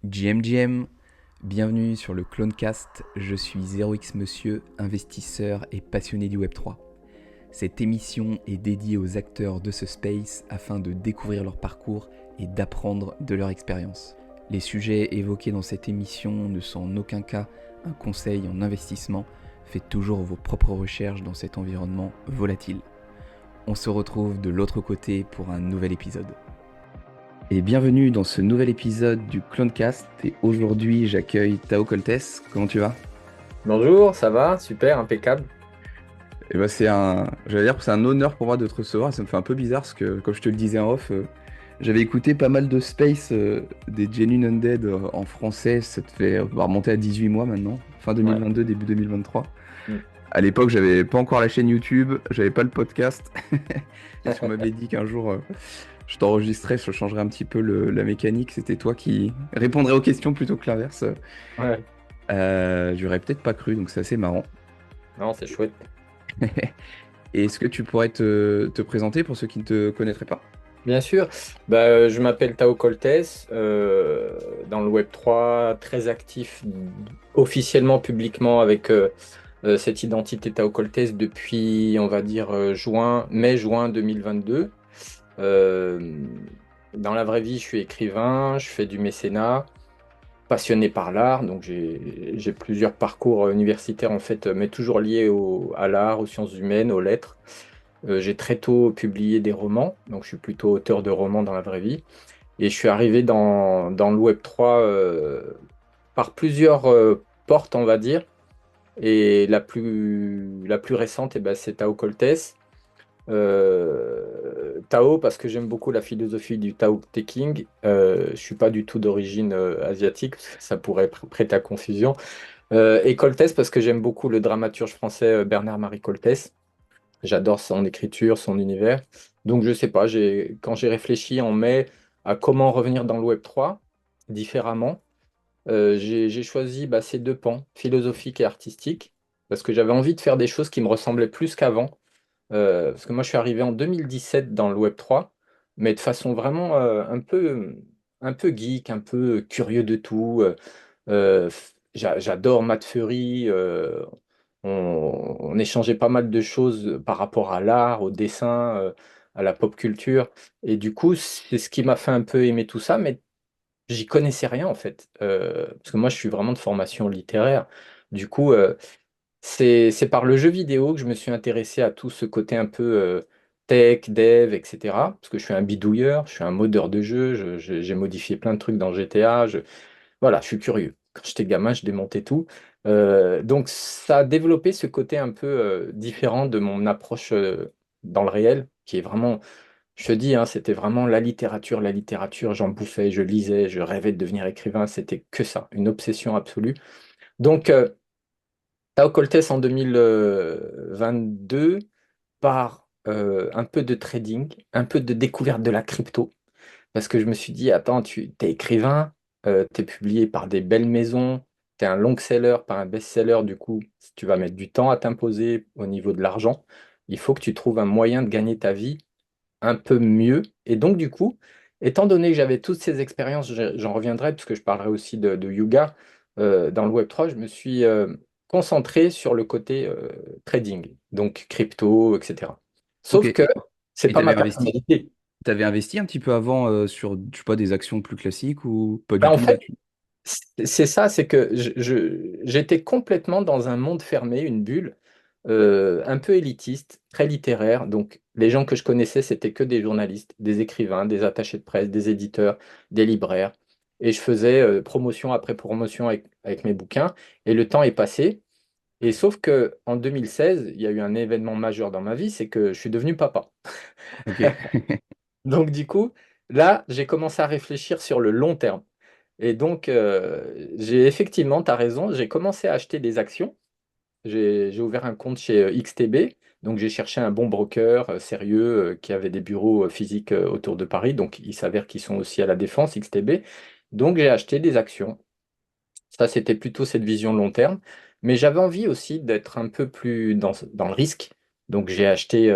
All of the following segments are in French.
GMGM, bienvenue sur le Clonecast, je suis 0x Monsieur, investisseur et passionné du Web3. Cette émission est dédiée aux acteurs de ce space afin de découvrir leur parcours et d'apprendre de leur expérience. Les sujets évoqués dans cette émission ne sont en aucun cas un conseil en investissement, faites toujours vos propres recherches dans cet environnement volatile. On se retrouve de l'autre côté pour un nouvel épisode. Et bienvenue dans ce nouvel épisode du Clonecast. Et aujourd'hui, j'accueille Tao Coltes. Comment tu vas? Bonjour, ça va? Super, impeccable. Et ben j'allais dire que c'est un honneur pour moi de te recevoir. Ça me fait un peu bizarre parce que, comme je te le disais en off, j'avais écouté pas mal de Space des Genuine Undead en français. Ça te fait remonter à 18 mois maintenant, fin Ouais. 2022, début 2023. Mm. À l'époque, j'avais pas encore la chaîne YouTube, j'avais pas le podcast. Et si on m'avait dit qu'un jour je t'enregistrais, je changerais un petit peu la mécanique, c'était toi qui répondrais aux questions plutôt que l'inverse. Ouais. J'aurais peut-être pas cru, donc c'est assez marrant. Non, c'est chouette. Et est-ce que tu pourrais te présenter pour ceux qui ne te connaîtraient pas? Bien sûr. Je m'appelle Tao Coltes, dans le Web3, très actif officiellement, publiquement, avec cette identité Tao Coltes depuis, on va dire, mai-juin 2022. Euh, dans la vraie vie, je suis écrivain, je fais du mécénat. Passionné par l'art, donc j'ai plusieurs parcours universitaires en fait, mais toujours liés à l'art, aux sciences humaines, aux lettres. J'ai très tôt publié des romans, donc je suis plutôt auteur de romans dans la vraie vie. Et je suis arrivé dans le Web3 par plusieurs portes, on va dire. Et la plus récente, c'est Tao Coltes. Tao, parce que j'aime beaucoup la philosophie du Tao Te Ching. Je suis pas du tout d'origine asiatique, parce que ça pourrait prêter à confusion. Et Coltès, parce que j'aime beaucoup le dramaturge français Bernard-Marie Coltès. J'adore son écriture, son univers. Donc, je sais pas, quand j'ai réfléchi en mai à comment revenir dans le Web3 différemment, j'ai choisi ces deux pans, philosophique et artistique, parce que j'avais envie de faire des choses qui me ressemblaient plus qu'avant. Parce que moi, je suis arrivé en 2017 dans le Web3, mais de façon vraiment un peu geek, un peu curieux de tout. J'adore Matt Fury. On échangeait pas mal de choses par rapport à l'art, au dessin, à la pop culture. Et du coup, c'est ce qui m'a fait un peu aimer tout ça, mais j'y connaissais rien en fait. Parce que moi, je suis vraiment de formation littéraire. Du coup, c'est par le jeu vidéo que je me suis intéressé à tout ce côté un peu tech, dev, etc. Parce que je suis un bidouilleur, je suis un modeur de jeu, j'ai modifié plein de trucs dans GTA. Voilà, je suis curieux. Quand j'étais gamin, je démontais tout. Donc ça a développé ce côté un peu différent de mon approche dans le réel, qui est vraiment, je te dis, hein, c'était vraiment la littérature, j'en bouffais, je lisais, je rêvais de devenir écrivain, c'était que ça, une obsession absolue. Donc, Tao Coltes en 2022 par un peu de trading, un peu de découverte de la crypto, parce que je me suis dit, attends, tu es écrivain, tu es publié par des belles maisons, tu es un long seller, pas un best-seller, du coup, tu vas mettre du temps à t'imposer au niveau de l'argent. Il faut que tu trouves un moyen de gagner ta vie un peu mieux. Et donc, du coup, étant donné que j'avais toutes ces expériences, j'en reviendrai, parce que je parlerai aussi de yoga dans le Web3, je me suis concentré sur le côté trading, donc crypto, etc. Ok. Sauf que c'est Et pas ma personnalité. t'avais investi un petit peu avant sur, je sais pas, des actions plus classiques ou pas du Ben, en tout? fait, c'est ça, c'est que j'étais complètement dans un monde fermé, une bulle, un peu élitiste, très littéraire. Donc, les gens que je connaissais, c'était que des journalistes, des écrivains, des attachés de presse, des éditeurs, des libraires. Et je faisais promotion après promotion avec mes bouquins. Et le temps est passé. Et sauf que en 2016, il y a eu un événement majeur dans ma vie, c'est que je suis devenu papa. Ok. Donc, du coup, là, j'ai commencé à réfléchir sur le long terme. Et donc, j'ai effectivement, tu as raison, j'ai commencé à acheter des actions. J'ai ouvert un compte chez XTB. Donc, j'ai cherché un bon broker sérieux qui avait des bureaux physiques autour de Paris. Donc, il s'avère qu'ils sont aussi à la Défense, XTB. Donc, j'ai acheté des actions. Ça, c'était plutôt cette vision long terme. Mais j'avais envie aussi d'être un peu plus dans le risque. Donc, j'ai acheté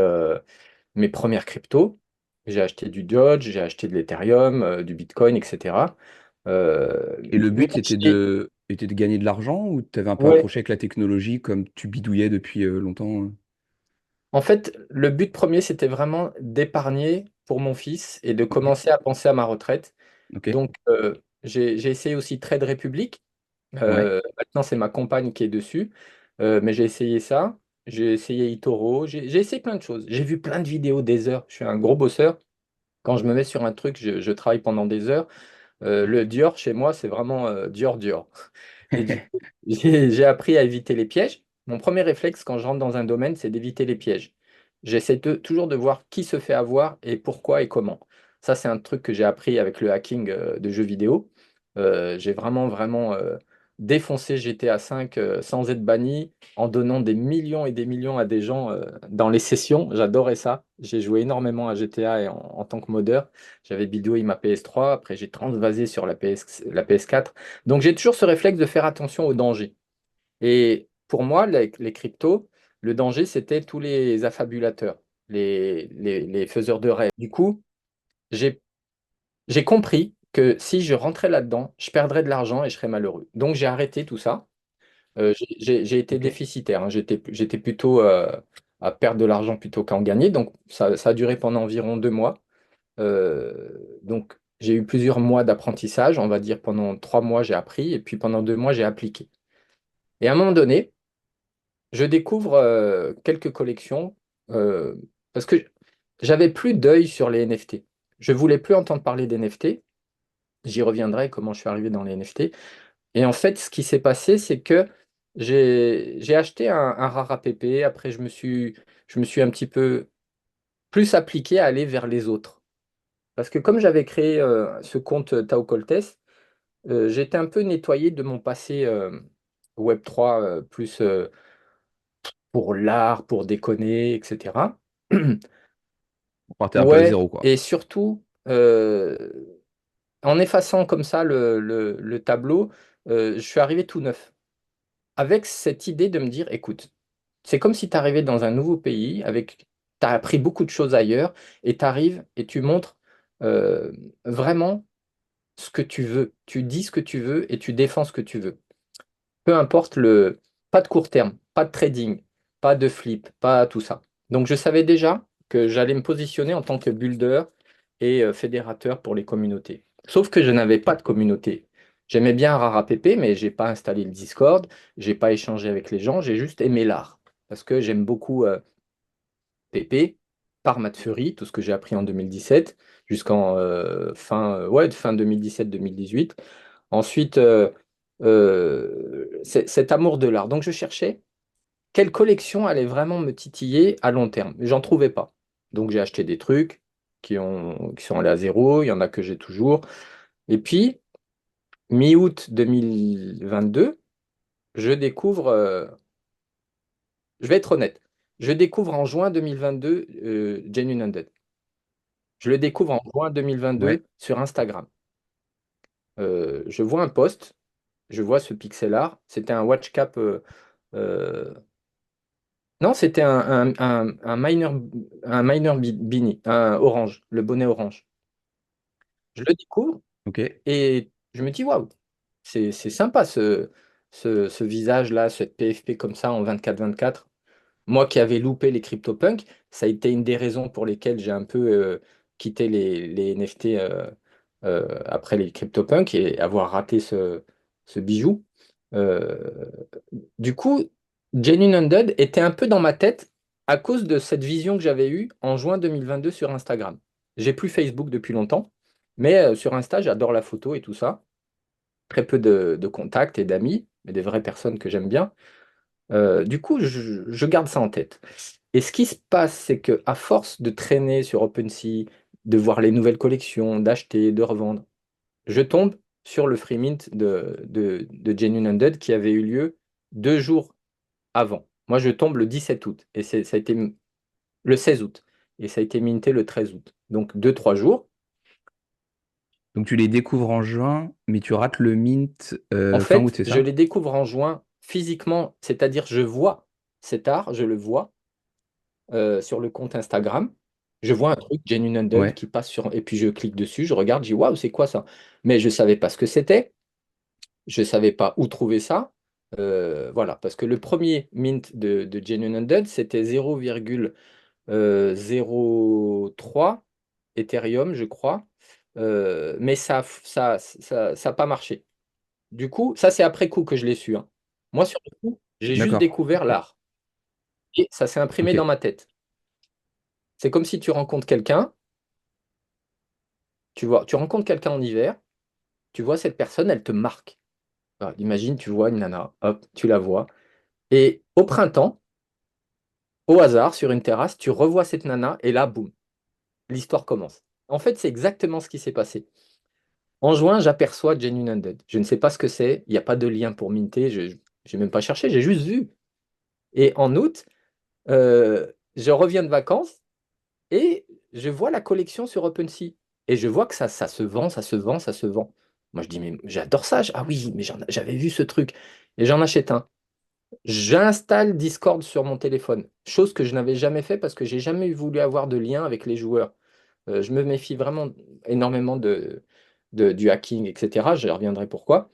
mes premières cryptos. J'ai acheté du Doge, j'ai acheté de l'Ethereum, du Bitcoin, etc. Et le Mais but, quand était de gagner de l'argent ou tu avais un peu ouais, accroché avec la technologie comme tu bidouillais depuis longtemps? en fait, le but premier, c'était vraiment d'épargner pour mon fils et de Ok. commencer à penser à ma retraite. Ok. Donc, j'ai essayé aussi Trade Republic. Ouais. Maintenant, c'est ma compagne qui est dessus. Mais j'ai essayé ça. J'ai essayé eToro. J'ai essayé plein de choses. J'ai vu plein de vidéos des heures. Je suis un gros bosseur. Quand je me mets sur un truc, je travaille pendant des heures. Le Dior, chez moi, c'est vraiment Dior, Dior. Et du coup, j'ai appris à éviter les pièges. Mon premier réflexe quand je rentre dans un domaine, c'est d'éviter les pièges. J'essaie toujours de voir qui se fait avoir et pourquoi et comment. Ça, c'est un truc que j'ai appris avec le hacking de jeux vidéo. J'ai vraiment défoncé GTA V sans être banni, en donnant des millions et des millions à des gens dans les sessions. J'adorais ça. J'ai joué énormément à GTA et en tant que modeur. J'avais bidouillé ma PS3, après j'ai transvasé sur la PS4. Donc j'ai toujours ce réflexe de faire attention aux dangers. Et pour moi, les cryptos, le danger, c'était tous les affabulateurs, les faiseurs de rêves. Du coup, j'ai j'ai compris que si je rentrais là-dedans, je perdrais de l'argent et je serais malheureux. Donc j'ai arrêté tout ça. J'ai été Ok. déficitaire, hein. J'étais plutôt à perdre de l'argent plutôt qu'à en gagner. Donc ça a duré pendant environ 2 mois. Donc j'ai eu plusieurs mois d'apprentissage. On va dire pendant 3 mois, j'ai appris et puis pendant 2 mois, j'ai appliqué. Et à un moment donné, je découvre quelques collections euh, parce que j'avais plus d'œil sur les NFT. Je voulais plus entendre parler des NFT. J'y reviendrai comment je suis arrivé dans les NFT. Et en fait, ce qui s'est passé, c'est que j'ai acheté un rare app. Après, je me suis un petit peu plus appliqué à aller vers les autres. Parce que comme j'avais créé ce compte Tao Coltes, j'étais un peu nettoyé de mon passé Web3 plus pour l'art, pour déconner, etc. On partait un peu à Ouais, zéro, quoi. et surtout, en effaçant comme ça le tableau, je suis arrivé tout neuf. Avec cette idée de me dire, écoute, c'est comme si tu arrivais dans un nouveau pays, tu as appris beaucoup de choses ailleurs, et tu arrives et tu montres euh, vraiment ce que tu veux. Tu dis ce que tu veux et tu défends ce que tu veux. Peu importe pas de court terme, pas de trading, pas de flip, pas tout ça. Donc je savais déjà que j'allais me positionner en tant que builder et fédérateur pour les communautés. Sauf que je n'avais pas de communauté. J'aimais bien RaraPP, mais j'ai pas installé le Discord, j'ai pas échangé avec les gens, j'ai juste aimé l'art. Parce que j'aime beaucoup PP, par Matt Fury, tout ce que j'ai appris en 2017, jusqu'en fin 2017-2018. Ensuite, cet amour de l'art. Donc je cherchais quelle collection allait vraiment me titiller à long terme. Mais j'en trouvais pas. Donc j'ai acheté des trucs qui sont allés à zéro, il y en a que j'ai toujours. Et puis, mi-août 2022, je découvre, je vais être honnête, je découvre en juin 2022 Genuine Undead. Je le découvre en juin Ouais. 2022 sur Instagram. Je vois un post, je vois ce pixel art. C'était un watch cap. Euh, non, c'était un miner beanie, un orange, le bonnet orange. Je le découvre Ok. et je me dis, waouh, c'est sympa ce visage-là, cette PFP comme ça en 24-24. Moi qui avais loupé les CryptoPunks, ça a été une des raisons pour lesquelles j'ai un peu quitté les NFT après les CryptoPunks et avoir raté ce bijou. Euh, du coup, Genuine Undead était un peu dans ma tête à cause de cette vision que j'avais eue en juin 2022 sur Instagram. J'ai plus Facebook depuis longtemps, mais sur Insta, j'adore la photo et tout ça. Très peu de contacts et d'amis, mais des vraies personnes que j'aime bien. Du coup, je garde ça en tête. Et ce qui se passe, c'est que à force de traîner sur OpenSea, de voir les nouvelles collections, d'acheter, de revendre, je tombe sur le free mint de Genuine Undead qui avait eu lieu 2 jours avant. Moi, je tombe le 17 août et ça a été le 16 août et ça a été minté le 13 août. Donc 2, 3 jours. Donc tu les découvres en juin, mais tu rates le mint En fin août, fait, c'est je ça? les découvre en juin physiquement, c'est-à-dire je vois cet art, je le vois sur le compte Instagram. Je vois un truc, Genuine Undead, Ouais, qui passe sur... Et puis je clique dessus, je regarde, je dis, waouh, c'est quoi ça? Mais je ne savais pas ce que c'était, je ne savais pas où trouver ça. Voilà, parce que le premier mint de Genuine Undead, c'était 0,03 Ethereum, je crois. Mais ça a pas marché. Du coup, ça, c'est après coup que je l'ai su, hein. Moi, sur le coup, j'ai juste d'accord. découvert l'art. Et ça s'est imprimé Ok. dans ma tête. C'est comme si tu rencontres quelqu'un, tu vois, tu rencontres quelqu'un en hiver, tu vois cette personne, elle te marque. Alors, imagine, tu vois une nana, hop, tu la vois. Et au printemps, au hasard, sur une terrasse, tu revois cette nana, et là, boum, l'histoire commence. En fait, c'est exactement ce qui s'est passé. En juin, j'aperçois Genuine Undead. Je ne sais pas ce que c'est, il n'y a pas de lien pour minter, je n'ai même pas cherché, j'ai juste vu. Et en août, je reviens de vacances et je vois la collection sur OpenSea. Et je vois que ça se vend, ça se vend, ça se vend. Moi, je dis, mais j'adore ça. Ah oui, mais j'avais vu ce truc. Et j'en achète un. J'installe Discord sur mon téléphone, chose que je n'avais jamais fait parce que j'ai jamais voulu avoir de lien avec les joueurs. Je me méfie vraiment énormément du hacking, etc. Je reviendrai pourquoi.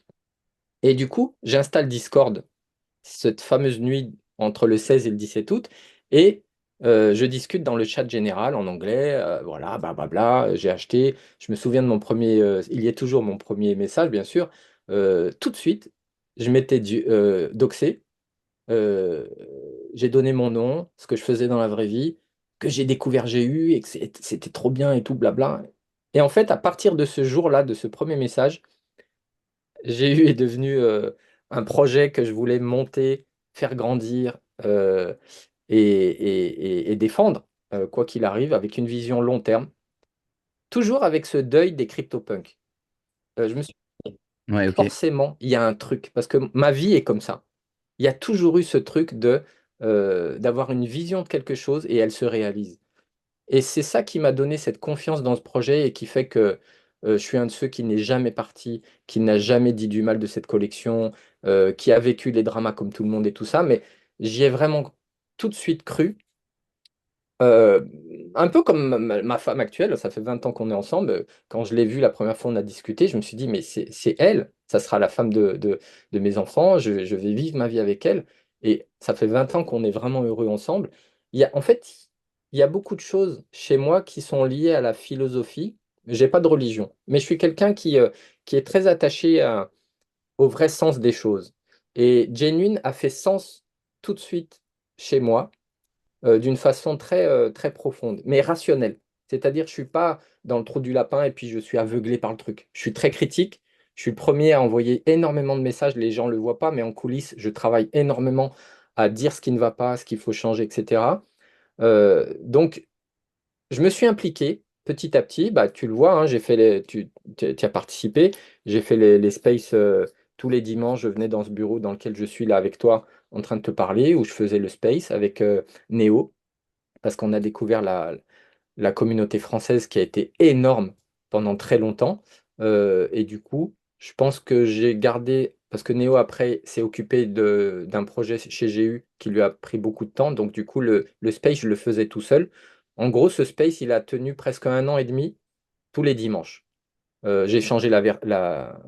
Et du coup, j'installe Discord cette fameuse nuit entre le 16 et le 17 août et je discute dans le chat général en anglais. Voilà, blablabla, j'ai acheté. Je me souviens de mon premier, il y est toujours mon premier message, bien sûr. Tout de suite, je m'étais doxé. Euh, j'ai donné mon nom, ce que je faisais dans la vraie vie, que j'ai découvert GU et que c'était trop bien et tout, blabla. Et en fait, à partir de ce jour-là, de ce premier message, GU est devenu un projet que je voulais monter, faire grandir et défendre, quoi qu'il arrive, avec une vision long terme, toujours avec ce deuil des CryptoPunks. Je me suis dit, Ouais, ok. forcément, il y a un truc, parce que ma vie est comme ça. Il y a toujours eu ce truc d'avoir une vision de quelque chose et elle se réalise. Et c'est ça qui m'a donné cette confiance dans ce projet et qui fait que je suis un de ceux qui n'est jamais parti, qui n'a jamais dit du mal de cette collection, qui a vécu les dramas comme tout le monde et tout ça, mais j'y ai vraiment tout de suite cru. Euh, un peu comme ma femme actuelle, ça fait 20 ans qu'on est ensemble. Quand je l'ai vue la première fois, on a discuté, je me suis dit, mais c'est elle, ça sera la femme de mes enfants, je vais vivre ma vie avec elle. Et ça fait 20 ans qu'on est vraiment heureux ensemble. En fait, il y a beaucoup de choses chez moi qui sont liées à la philosophie. J'ai pas de religion, mais je suis quelqu'un qui est très attaché au vrai sens des choses. Et Genuine a fait sens tout de suite chez moi d'une façon très profonde, mais rationnelle. C'est-à-dire, je suis pas dans le trou du lapin et puis je suis aveuglé par le truc. Je suis très critique. Je suis le premier à envoyer énormément de messages. Les gens ne le voient pas, mais en coulisses, je travaille énormément à dire ce qui ne va pas, ce qu'il faut changer, etc. Donc, je me suis impliqué petit à petit. Bah, tu le vois, hein, tu as participé. J'ai fait les spaces tous les dimanches. Je venais dans ce bureau dans lequel je suis là avec toi en train de te parler, où je faisais le space avec Néo parce qu'on a découvert la communauté française qui a été énorme pendant très longtemps. Et du coup, je pense que j'ai gardé, parce que Néo après s'est occupé d'un projet chez GU qui lui a pris beaucoup de temps, donc du coup, le space, je le faisais tout seul. En gros, ce space, il a tenu presque 1 an et demi tous les dimanches. J'ai changé la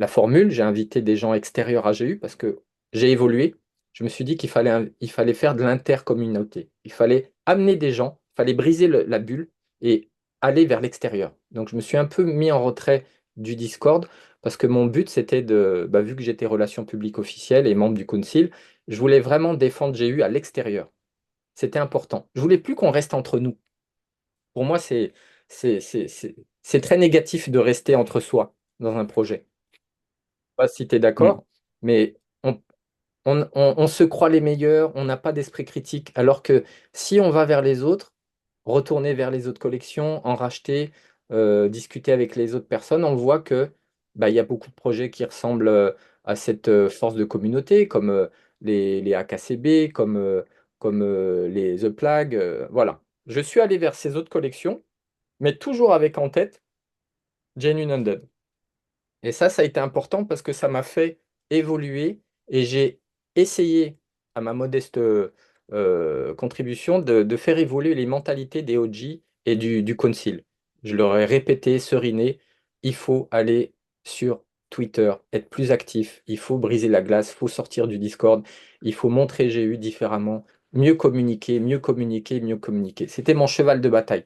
formule, j'ai invité des gens extérieurs à GU parce que j'ai évolué. Je me suis dit il fallait faire de l'intercommunauté. Il fallait amener des gens, il fallait briser la bulle et aller vers l'extérieur. Donc je me suis un peu mis en retrait du Discord parce que mon but c'était vu que j'étais relations publiques officielles et membre du council, je voulais vraiment défendre GU à l'extérieur. C'était important. Je voulais plus qu'on reste entre nous. Pour moi, c'est très négatif de rester entre soi dans un projet. Je sais pas si tu es Mm. d'accord, mais on se croit les meilleurs, on n'a pas d'esprit critique, alors que si on va vers les autres, retourner vers les autres collections, en racheter, discuter avec les autres personnes, on voit que il y a beaucoup de projets qui ressemblent à cette force de communauté, comme les AKCB, comme les The Plague. Voilà. Je suis allé vers ces autres collections mais toujours avec en tête Genuine Undead. Et ça a été important parce que ça m'a fait évoluer et j'ai essayé, à ma modeste contribution, de faire évoluer les mentalités des OG et du council. Je leur ai répété, seriné, il faut aller sur Twitter, être plus actif, il faut briser la glace, il faut sortir du Discord, il faut montrer GU différemment, mieux communiquer, mieux communiquer, mieux communiquer. C'était mon cheval de bataille.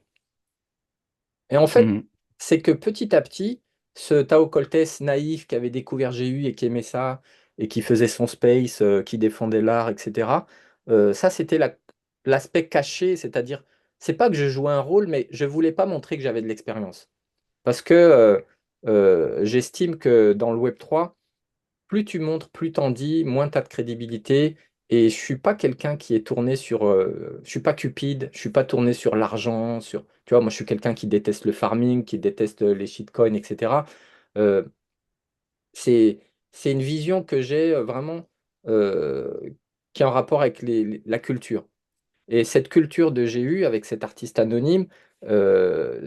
Et en fait, Mhm. c'est que petit à petit, ce Tao Coltès naïf qui avait découvert GU et qui aimait ça, et qui faisait son space, qui défendait l'art, etc., ça, c'était l'aspect caché, c'est-à-dire, c'est pas que je jouais un rôle, mais je voulais pas montrer que j'avais de l'expérience. Parce que j'estime que dans le Web3, plus tu montres, plus t'en dis, moins tu as de crédibilité. Et je suis pas quelqu'un qui est tourné sur. Je suis pas cupide, je suis pas tourné sur l'argent, sur. Tu vois, moi je suis quelqu'un qui déteste le farming, qui déteste les shitcoins, etc. Euh, c'est, c'est une vision que j'ai vraiment euh, qui est en rapport avec la culture. Et cette culture de GU avec cet artiste anonyme,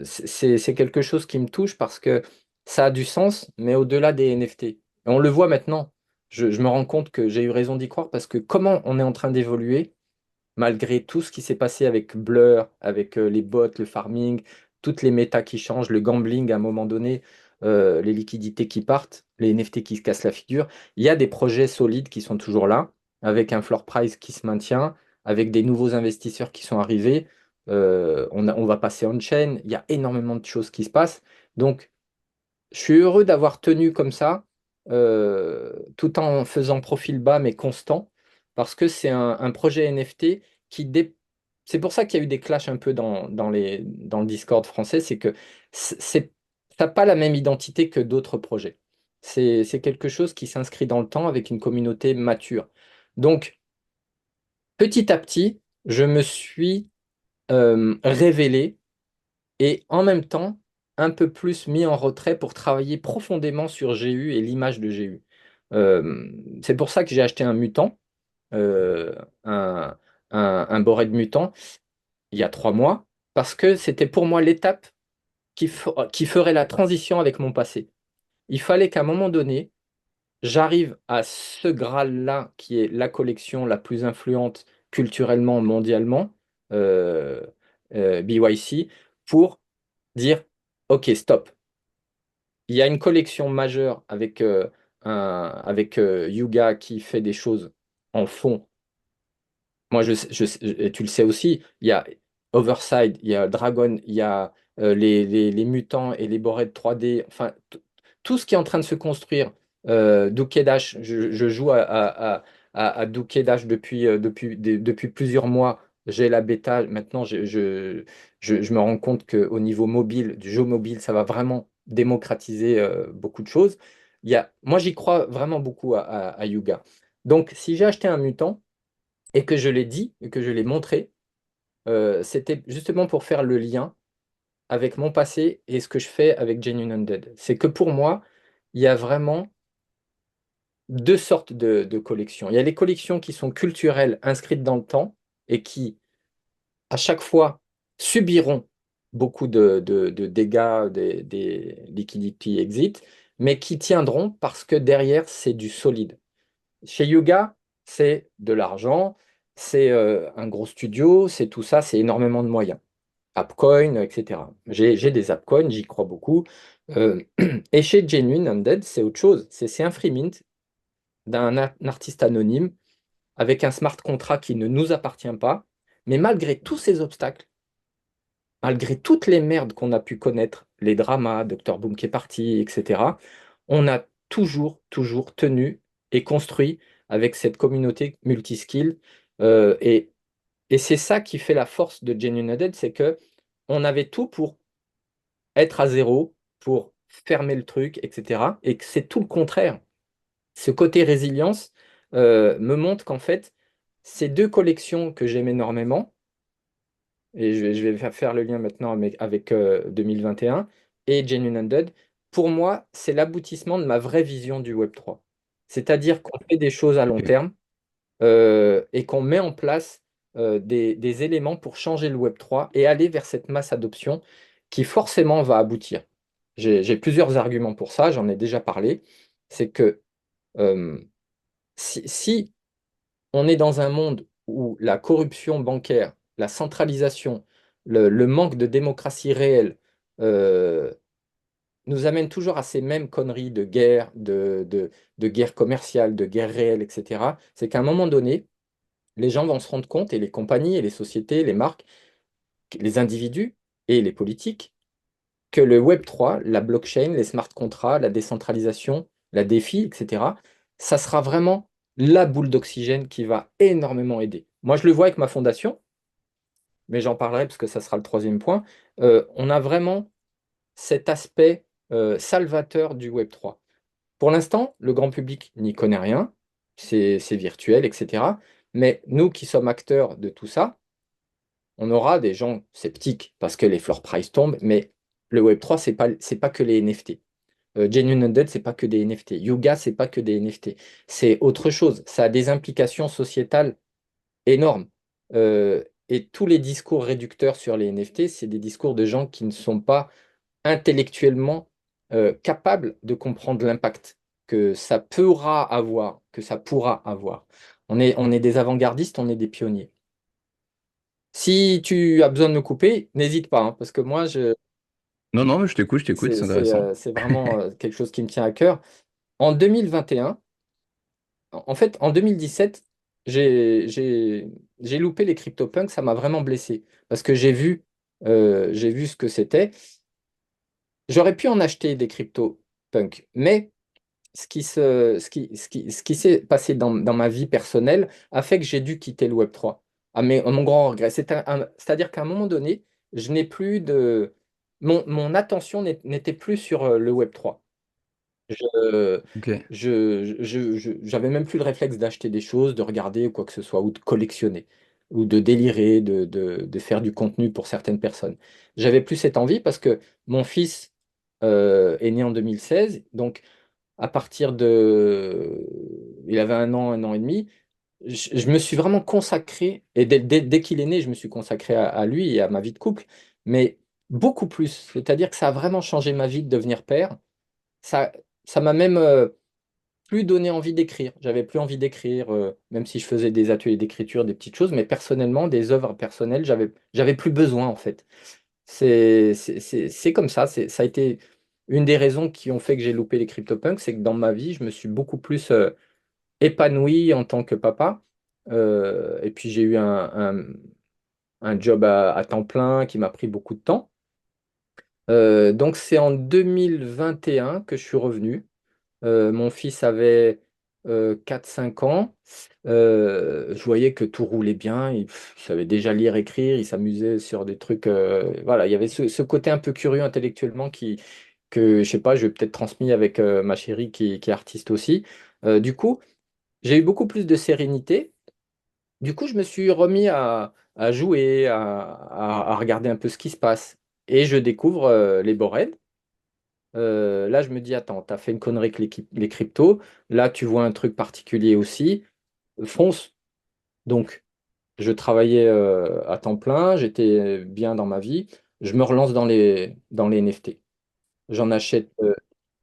c'est quelque chose qui me touche parce que ça a du sens, mais au-delà des NFT. Et on le voit maintenant. Je me rends compte que j'ai eu raison d'y croire parce que comment on est en train d'évoluer, malgré tout ce qui s'est passé avec Blur, avec les bots, le farming, toutes les méta qui changent, le gambling à un moment donné, les liquidités qui partent, les NFT qui se cassent la figure, il y a des projets solides qui sont toujours là, avec un floor price qui se maintient, avec des nouveaux investisseurs qui sont arrivés. On va passer on-chain, il y a énormément de choses qui se passent. Donc, je suis heureux d'avoir tenu comme ça, tout en faisant profil bas mais constant, parce que c'est un projet NFT qui c'est pour ça qu'il y a eu des clashs un peu dans le Discord français, c'est que ça n'a pas la même identité que d'autres projets. C'est quelque chose qui s'inscrit dans le temps avec une communauté mature. Donc, petit à petit, je me suis révélé et en même temps un peu plus mis en retrait pour travailler profondément sur GU et l'image de GU. C'est pour ça que j'ai acheté un mutant, euh, un, un bored mutant, il y a 3 mois, parce que c'était pour moi l'étape qui ferait la transition avec mon passé. Il fallait qu'à un moment donné, j'arrive à ce Graal-là, qui est la collection la plus influente culturellement, mondialement, euh, BYC, pour dire, OK, stop. Il y a une collection majeure avec Yuga qui fait des choses en fond. Moi, et tu le sais aussi, il y a Overside, il y a Dragon, il y a les mutants et les Bored 3D, enfin, tout ce qui est en train de se construire. Duke Dash, je joue à Duke Dash depuis plusieurs mois. J'ai la bêta. Maintenant, je me rends compte qu'au niveau mobile, du jeu mobile, ça va vraiment démocratiser beaucoup de choses. Moi, j'y crois vraiment beaucoup à Yuga. Donc, si j'ai acheté un mutant, et que je l'ai dit et que je l'ai montré, c'était justement pour faire le lien avec mon passé et ce que je fais avec Genuine Undead. C'est que pour moi, il y a vraiment deux sortes de collections. Il y a les collections qui sont culturelles, inscrites dans le temps et qui, à chaque fois, subiront beaucoup de dégâts, des liquidity exit, mais qui tiendront parce que derrière, c'est du solide. Chez Yuga, c'est de l'argent, c'est un gros studio, c'est tout ça, c'est énormément de moyens. Appcoin, etc. J'ai des Appcoins, j'y crois beaucoup. Euh, et chez Genuine Undead, c'est autre chose. C'est un free mint d'un artiste anonyme avec un smart contract qui ne nous appartient pas. Mais malgré tous ces obstacles, malgré toutes les merdes qu'on a pu connaître, les dramas, Dr Boom qui est parti, etc., on a toujours tenu et construit avec cette communauté multiskill. Euh, et, et c'est ça qui fait la force de Genuine Undead, c'est que on avait tout pour être à zéro, pour fermer le truc, etc. Et que c'est tout le contraire. Ce côté résilience me montre qu'en fait, ces deux collections que j'aime énormément, et je vais faire le lien maintenant avec 2021 et Genuine Undead. Pour moi, c'est l'aboutissement de ma vraie vision du Web3. C'est-à-dire qu'on fait des choses à long Ok. terme et qu'on met en place des éléments pour changer le Web3 et aller vers cette masse adoption qui forcément va aboutir. J'ai plusieurs arguments pour ça, j'en ai déjà parlé. C'est que euh, si on est dans un monde où la corruption bancaire, la centralisation, le manque de démocratie réelle euh, nous amène toujours à ces mêmes conneries de guerre, de guerre commerciale, de guerre réelle, etc., c'est qu'à un moment donné, les gens vont se rendre compte, et les compagnies, et les sociétés, les marques, les individus et les politiques, que le Web3, la blockchain, les smart contracts, la décentralisation, la défi, etc., ça sera vraiment la boule d'oxygène qui va énormément aider. Moi, je le vois avec ma fondation, mais j'en parlerai parce que ça sera le troisième point. On a vraiment cet aspect salvateur du Web3. Pour l'instant, le grand public n'y connaît rien, c'est virtuel, etc. Mais nous qui sommes acteurs de tout ça, on aura des gens sceptiques parce que les floor price tombent, mais le Web3, c'est pas que les NFT. Genuine Undead, c'est pas que des NFT. Yuga, c'est pas que des NFT. C'est autre chose. Ça a des implications sociétales énormes. Et tous les discours réducteurs sur les NFT, c'est des discours de gens qui ne sont pas intellectuellement capables de comprendre l'impact que ça pourra avoir. On est des avant-gardistes, on est des pionniers. Si tu as besoin de me couper, n'hésite pas, hein, parce que moi, Non, non, mais je t'écoute, c'est intéressant. c'est vraiment quelque chose qui me tient à cœur. En 2021, en fait, en 2017, j'ai loupé les CryptoPunks, ça m'a vraiment blessé, parce que j'ai vu ce que c'était. J'aurais pu en acheter des CryptoPunks, mais ce qui s'est passé dans ma vie personnelle a fait que j'ai dû quitter le Web3. À mon grand regret. C'est-à-dire qu'à un moment donné, je n'ai plus de... mon attention n'était plus sur le Web3. Je, Ok. j'avais même plus le réflexe d'acheter des choses, de regarder ou quoi que ce soit, ou de collectionner, ou de délirer, de faire du contenu pour certaines personnes. J'avais plus cette envie parce que mon fils est né en 2016, donc à partir de... Il avait un an et demi. Je me suis vraiment consacré, et dès qu'il est né, je me suis consacré à lui et à ma vie de couple, mais beaucoup plus. C'est-à-dire que ça a vraiment changé ma vie de devenir père. Ça, ça m'a même plus donné envie d'écrire. J'avais plus envie d'écrire, même si je faisais des ateliers d'écriture, des petites choses, mais personnellement, des œuvres personnelles, j'avais plus besoin en fait. C'est comme ça. Ça a été une des raisons qui ont fait que j'ai loupé les CryptoPunks, c'est que dans ma vie, je me suis beaucoup plus épanoui en tant que papa. Et puis j'ai eu un job à temps plein qui m'a pris beaucoup de temps. Donc c'est en 2021 que je suis revenu. Mon fils avait 4-5 ans. Je voyais que tout roulait bien. Il savait déjà lire, écrire. Il s'amusait sur des trucs. Voilà, il y avait ce côté un peu curieux intellectuellement que je sais pas, je vais peut-être transmis avec ma chérie qui est artiste aussi. Du coup, j'ai eu beaucoup plus de sérénité. Du coup, je me suis remis à jouer, à regarder un peu ce qui se passe. Et je découvre les bored. Là, je me dis, attends, t'as fait une connerie avec les cryptos. Là, tu vois un truc particulier aussi. Fonce. Donc, je travaillais à temps plein, j'étais bien dans ma vie. Je me relance dans les NFT. J'en achète.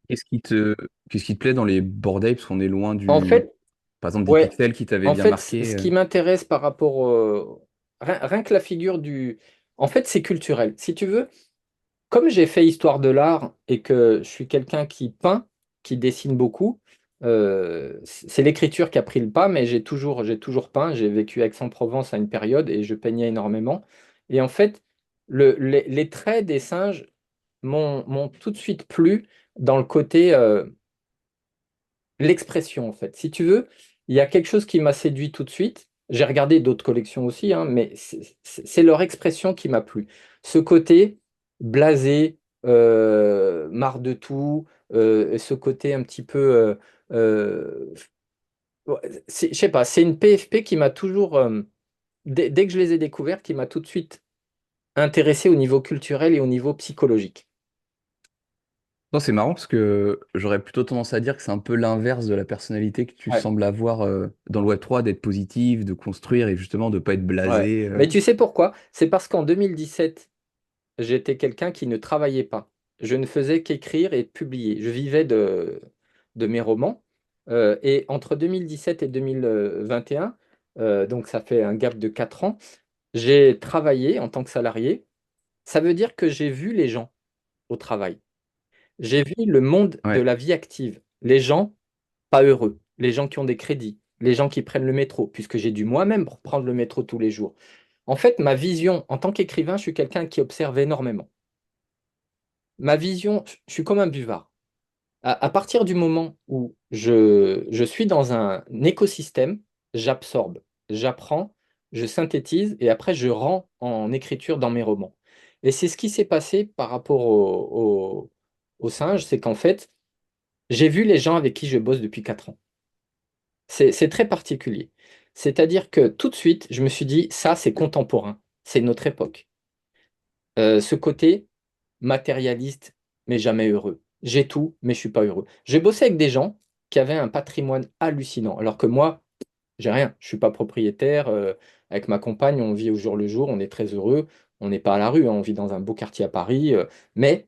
Qu'est-ce qui te, qu'est-ce qui te plaît dans les Bored Apes? Parce qu'on est loin En du, fait, par exemple, des ouais, pixels qui t'avaient en bien fait, marqué. ce qui m'intéresse par rapport. Rien que la figure du. En fait, c'est culturel. Si tu veux. Comme j'ai fait histoire de l'art et que je suis quelqu'un qui peint, qui dessine beaucoup, c'est l'écriture qui a pris le pas, mais j'ai toujours peint. J'ai vécu à Aix-en-Provence à une période et je peignais énormément. Et en fait, les traits des singes m'ont tout de suite plu dans le côté l'expression, en fait. Si tu veux, il y a quelque chose qui m'a séduit tout de suite. J'ai regardé d'autres collections aussi, hein, mais c'est leur expression qui m'a plu. Ce côté blasé, marre de tout, ce côté un petit peu... ouais, je sais pas, c'est une PFP qui m'a toujours, dès que je les ai découverts, qui m'a tout de suite intéressé au niveau culturel et au niveau psychologique. Non, c'est marrant parce que j'aurais plutôt tendance à dire que c'est un peu l'inverse de la personnalité que tu Ouais, sembles avoir dans le Web3, d'être positif, de construire et justement de pas être ouais. blasé. Mais tu sais pourquoi? C'est parce qu'en 2017, j'étais quelqu'un qui ne travaillait pas. Je ne faisais qu'écrire et publier. Je vivais de mes romans. Et entre 2017 et 2021, donc ça fait un gap de 4 ans, j'ai travaillé en tant que salarié. Ça veut dire que j'ai vu les gens au travail. J'ai vu le monde de Ouais. la vie active. Les gens pas heureux, les gens qui ont des crédits, les gens qui prennent le métro, puisque j'ai dû moi-même prendre le métro tous les jours. En fait, ma vision, en tant qu'écrivain, je suis quelqu'un qui observe énormément. Ma vision, je suis comme un buvard. À partir du moment où je suis dans un écosystème, j'absorbe, j'apprends, je synthétise et après je rends en écriture dans mes romans. Et c'est ce qui s'est passé par rapport au singe, c'est qu'en fait, j'ai vu les gens avec qui je bosse depuis 4 ans. C'est très particulier. C'est-à-dire que tout de suite, je me suis dit, ça, c'est contemporain, c'est notre époque. Ce côté matérialiste, mais jamais heureux. J'ai tout, mais je suis pas heureux. J'ai bossé avec des gens qui avaient un patrimoine hallucinant, alors que moi, j'ai rien. Je suis pas propriétaire. Avec ma compagne, on vit au jour le jour, on est très heureux. On n'est pas à la rue, hein, on vit dans un beau quartier à Paris, mais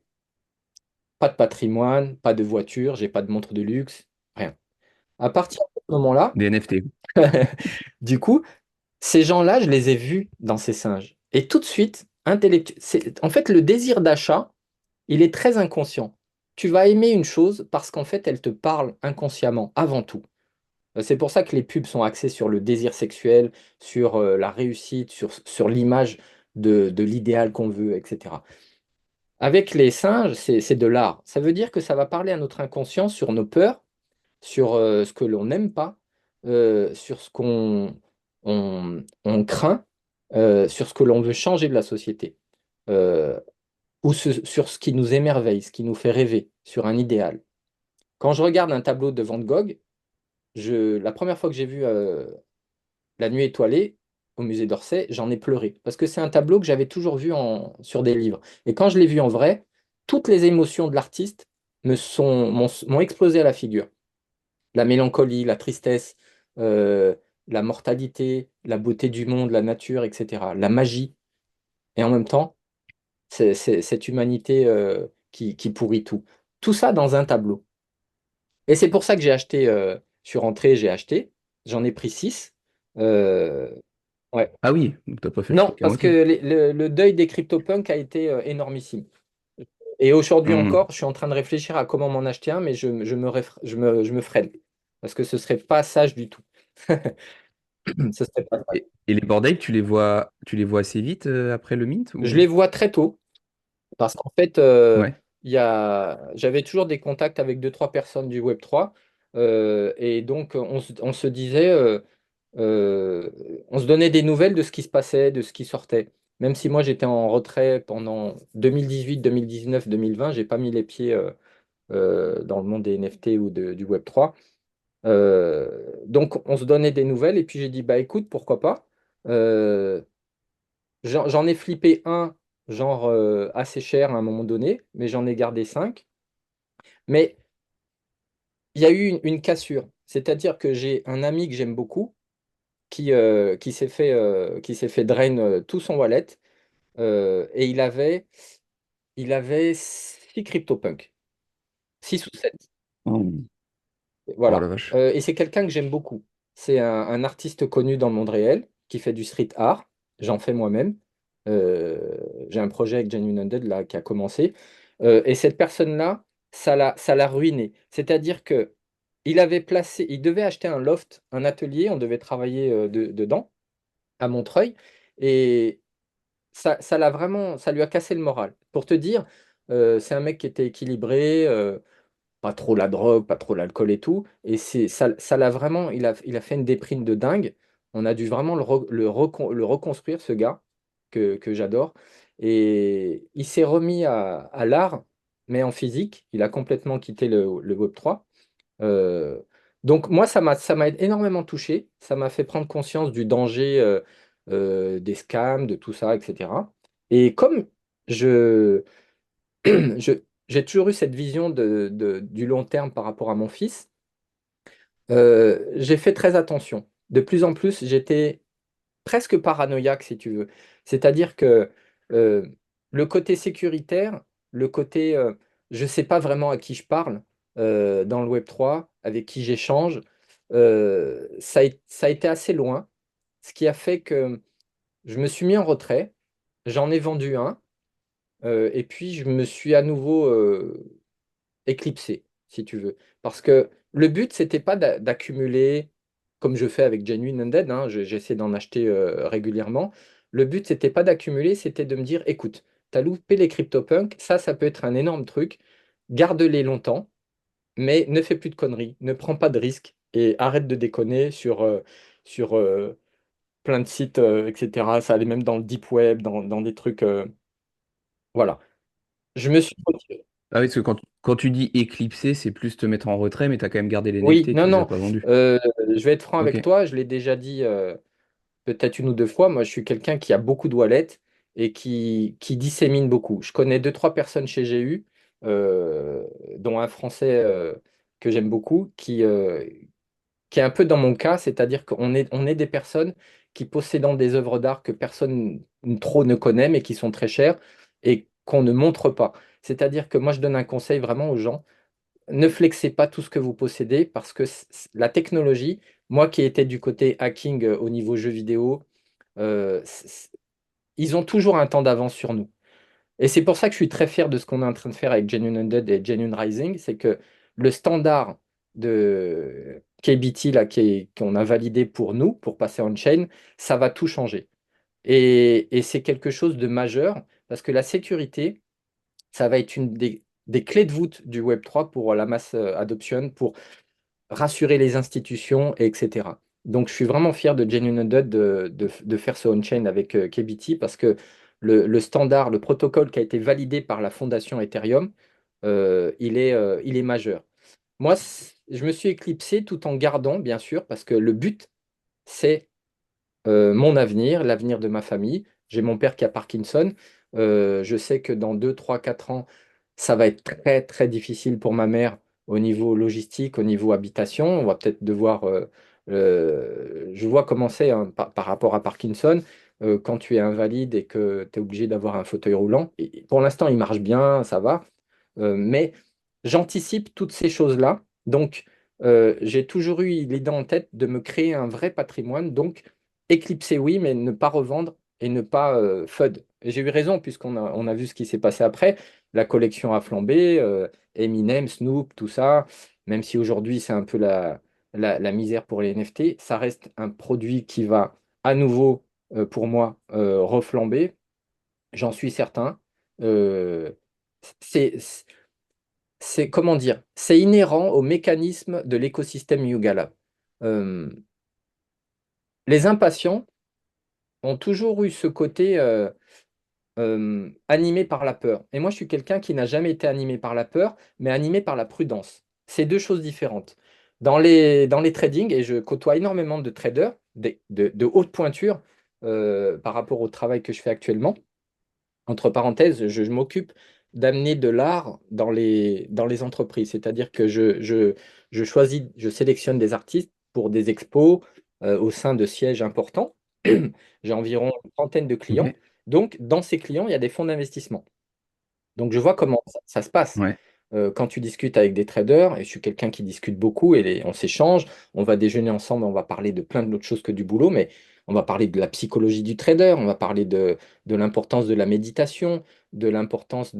pas de patrimoine, pas de voiture, j'ai pas de montre de luxe, rien. À partir de ce moment-là, Des NFT. du coup, ces gens-là, je les ai vus dans ces singes. Et tout de suite, en fait, le désir d'achat, il est très inconscient. Tu vas aimer une chose parce qu'en fait, elle te parle inconsciemment, avant tout. C'est pour ça que les pubs sont axées sur le désir sexuel, sur la réussite, sur l'image de l'idéal qu'on veut, etc. Avec les singes, c'est de l'art. Ça veut dire que ça va parler à notre inconscient sur nos peurs, sur ce que l'on n'aime pas, sur ce qu'on craint, sur ce que l'on veut changer de la société, euh, ou sur ce qui nous émerveille, ce qui nous fait rêver, sur un idéal. Quand je regarde un tableau de Van Gogh, la première fois que j'ai vu La Nuit étoilée au musée d'Orsay, j'en ai pleuré, parce que c'est un tableau que j'avais toujours vu sur des livres. Et quand je l'ai vu en vrai, toutes les émotions de l'artiste m'ont explosé à la figure. La mélancolie, la tristesse, euh, la mortalité, la beauté du monde, la nature, etc. La magie. Et en même temps, c'est cette humanité qui pourrit tout. Tout ça dans un tableau. Et c'est pour ça que j'ai acheté, je suis rentré, j'ai acheté. J'en ai pris 6. Ouais. Ah oui, donc t'as pas fait le Non, choc à parce que moitié. le deuil des CryptoPunks a été énormissime. Et aujourd'hui Mhm. encore, je suis en train de réfléchir à comment m'en acheter un, mais je me freine. Parce que ce serait pas sage du tout. Ce serait pas sage. Et les Bored tu les vois assez vite après le mint Je ou? les vois très tôt, parce qu'en fait, Ouais. j'avais toujours des contacts avec deux, trois personnes du Web3. Et donc, on se disait, euh, on se donnait des nouvelles de ce qui se passait, de ce qui sortait. Même si moi, j'étais en retrait pendant 2018, 2019, 2020, j'ai pas mis les pieds dans le monde des NFT ou du Web3. Donc, on se donnait des nouvelles et puis j'ai dit, bah écoute, pourquoi pas. Euh, j'en ai flippé un, genre assez cher à un moment donné, mais j'en ai gardé 5. Mais il y a eu une cassure. C'est-à-dire que j'ai un ami que j'aime beaucoup qui s'est fait drain tout son wallet et il avait 6 CryptoPunks, 6 ou 7. Oh, oh la Voilà. vache. Et c'est quelqu'un que j'aime beaucoup. C'est un artiste connu dans le monde réel qui fait du street art. J'en fais moi-même. J'ai un projet avec Genuine Undead là, qui a commencé. Et cette personne-là, ça l'a ruiné. C'est-à-dire que il devait acheter un loft, un atelier, on devait travailler dedans, à Montreuil. Et ça lui a cassé le moral. Pour te dire, c'est un mec qui était équilibré. Pas trop la drogue, pas trop l'alcool et tout. Et ça l'a vraiment, il a fait une déprime de dingue. On a dû vraiment le reconstruire, ce gars, que j'adore. Et il s'est remis à l'art, mais en physique. Il a complètement quitté le Web3. Euh, donc moi, ça m'a énormément touché. Ça m'a fait prendre conscience du danger des scams, de tout ça, etc. Et comme je, j'ai toujours eu cette vision du long terme par rapport à mon fils. J'ai fait très attention. De plus en plus, j'étais presque paranoïaque, si tu veux. C'est-à-dire que euh, le côté sécuritaire, le côté je ne sais pas vraiment à qui je parle dans le Web3, avec qui j'échange, ça a été assez loin, ce qui a fait que je me suis mis en retrait, j'en ai vendu un, Et puis, je me suis à nouveau éclipsé, si tu veux. Parce que le but, c'était pas d'accumuler, comme je fais avec Genuine Undead, hein, j'essaie d'en acheter régulièrement. Le but, c'était pas d'accumuler, c'était de me dire, écoute, t'as loupé les CryptoPunks, ça peut être un énorme truc, garde-les longtemps, mais ne fais plus de conneries, ne prends pas de risques et arrête de déconner sur plein de sites, etc. Ça allait même dans le deep web, dans des trucs. Voilà. Je me suis retiré. Ah oui, parce que quand tu dis éclipser, c'est plus te mettre en retrait, mais tu as quand même gardé les Oui, NFT, non, tu les as non. pas vendus. euh, je vais être franc Ok. avec toi, je l'ai déjà dit peut-être une ou deux fois. Moi, je suis quelqu'un qui a beaucoup de wallets et qui dissémine beaucoup. Je connais deux, trois personnes chez GU, dont un Français que j'aime beaucoup, qui est un peu dans mon cas, c'est-à-dire qu'on est des personnes qui possédant des œuvres d'art que personne trop ne connaît, mais qui sont très chères et qu'on ne montre pas. C'est-à-dire que moi, je donne un conseil vraiment aux gens, ne flexez pas tout ce que vous possédez parce que la technologie, moi qui étais du côté hacking au niveau jeux vidéo, ils ont toujours un temps d'avance sur nous. Et c'est pour ça que je suis très fier de ce qu'on est en train de faire avec Genuine Undead et Genuine Rising, c'est que le standard de KBT là, qu'on a validé pour nous, pour passer on-chain, ça va tout changer. Et c'est quelque chose de majeur parce que la sécurité, ça va être une des clés de voûte du Web3 pour la mass adoption, pour rassurer les institutions, et etc. Donc, je suis vraiment fier de Genuine Undead de faire ce on-chain avec KBT parce que le standard, le protocole qui a été validé par la fondation Ethereum, il est majeur. Moi, je me suis éclipsé tout en gardant, bien sûr, parce que le but, c'est mon avenir, l'avenir de ma famille. J'ai mon père qui a Parkinson. Je sais que dans 2, 3, 4 ans, ça va être très, très difficile pour ma mère au niveau logistique, au niveau habitation. On va peut-être devoir... je vois comment c'est hein, par rapport à Parkinson. Quand tu es invalide et que tu es obligé d'avoir un fauteuil roulant. Et pour l'instant, il marche bien, ça va. Mais j'anticipe toutes ces choses-là. Donc, j'ai toujours eu l'idée en tête de me créer un vrai patrimoine. Donc, éclipser, oui, mais ne pas revendre et ne pas FUD. Et j'ai eu raison, puisqu'on a vu ce qui s'est passé après. La collection a flambé, Eminem, Snoop, tout ça. Même si aujourd'hui, c'est un peu la misère pour les NFT, ça reste un produit qui va à nouveau, pour moi, reflamber. J'en suis certain. Euh, c'est comment dire, c'est inhérent au mécanisme de l'écosystème Yuga Lab. Euh, les impatients ont toujours eu ce côté animé par la peur. Et moi, je suis quelqu'un qui n'a jamais été animé par la peur, mais animé par la prudence. C'est deux choses différentes. Dans les tradings, et je côtoie énormément de traders de haute pointure par rapport au travail que je fais actuellement. Entre parenthèses, je m'occupe d'amener de l'art dans les entreprises. C'est-à-dire que je choisis, je sélectionne des artistes pour des expos au sein de sièges importants. J'ai environ une trentaine de clients. Ok. Donc, dans ces clients, il y a des fonds d'investissement. Donc, je vois comment ça se passe. Ouais. Quand tu discutes avec des traders, et je suis quelqu'un qui discute beaucoup, et on s'échange, on va déjeuner ensemble, on va parler de plein d'autres choses que du boulot, mais on va parler de la psychologie du trader, on va parler de l'importance de la méditation, de l'importance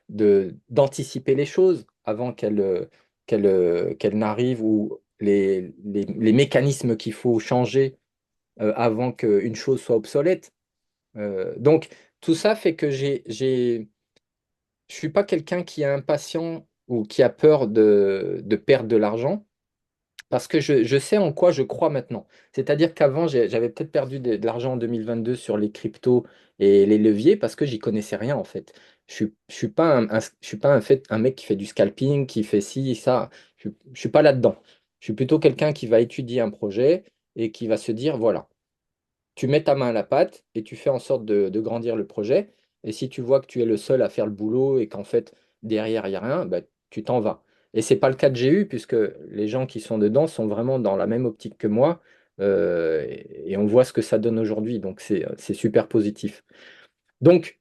d'anticiper les choses avant qu'elles n'arrivent, ou les mécanismes qu'il faut changer avant qu'une chose soit obsolète. Donc, tout ça fait que je suis pas quelqu'un qui est impatient ou qui a peur de perdre de l'argent parce que je sais en quoi je crois maintenant. C'est-à-dire qu'avant, j'avais peut-être perdu de l'argent en 2022 sur les cryptos et les leviers parce que j'y connaissais rien en fait. Je suis pas je suis pas un mec qui fait du scalping, qui fait ci, ça. Je suis pas là-dedans. Je suis plutôt quelqu'un qui va étudier un projet et qui va se dire, voilà, tu mets ta main à la pâte et tu fais en sorte de grandir le projet. Et si tu vois que tu es le seul à faire le boulot et qu'en fait, derrière, il n'y a rien, bah, tu t'en vas. Et c'est pas le cas de GU, puisque les gens qui sont dedans sont vraiment dans la même optique que moi. Et on voit ce que ça donne aujourd'hui. Donc, c'est super positif. Donc,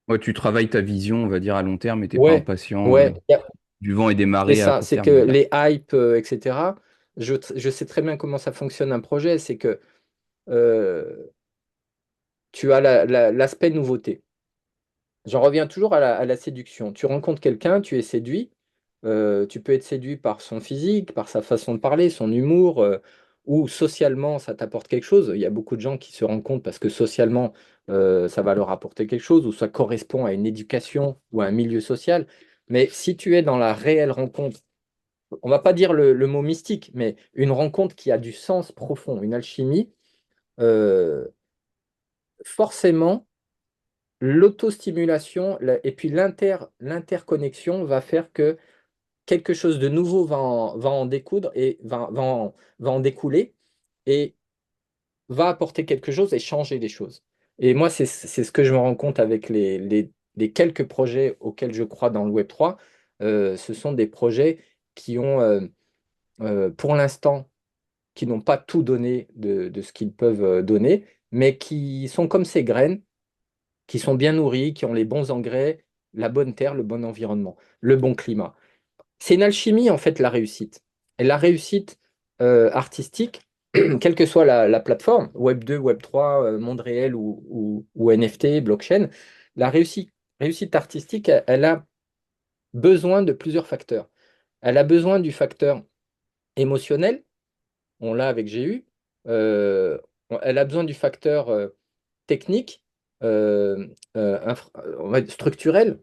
Ouais, tu travailles ta vision, on va dire, à long terme, et t'es pas ouais, impatient ouais, du vent et des c'est marées à ça. court C'est terme, que on va dire. les hypes, etc., je sais très bien comment ça fonctionne un projet. C'est que euh, tu as l'aspect nouveauté. J'en reviens toujours à la séduction. Tu rencontres quelqu'un, tu es séduit. Tu peux être séduit par son physique, par sa façon de parler, son humour, ou socialement, ça t'apporte quelque chose. Il y a beaucoup de gens qui se rencontrent parce que socialement, ça va leur apporter quelque chose, ou ça correspond à une éducation ou à un milieu social. Mais si tu es dans la réelle rencontre, on va pas dire le mot mystique, mais une rencontre qui a du sens profond, une alchimie, euh, forcément, l'autostimulation et puis l'interconnexion va faire que quelque chose de nouveau va en découdre et va en découler et va apporter quelque chose et changer les choses. Et moi, c'est ce que je me rends compte avec les quelques projets auxquels je crois dans le Web3. Ce sont des projets qui ont, pour l'instant, qui n'ont pas tout donné de ce qu'ils peuvent donner, mais qui sont comme ces graines, qui sont bien nourries, qui ont les bons engrais, la bonne terre, le bon environnement, le bon climat. C'est une alchimie, en fait, la réussite. Et la réussite artistique, quelle que soit la plateforme, Web 2, Web 3, monde réel ou NFT, blockchain, la réussite artistique, elle a besoin de plusieurs facteurs. Elle a besoin du facteur émotionnel, on l'a avec GU. Euh, Elle a besoin du facteur technique, euh, on va dire structurel.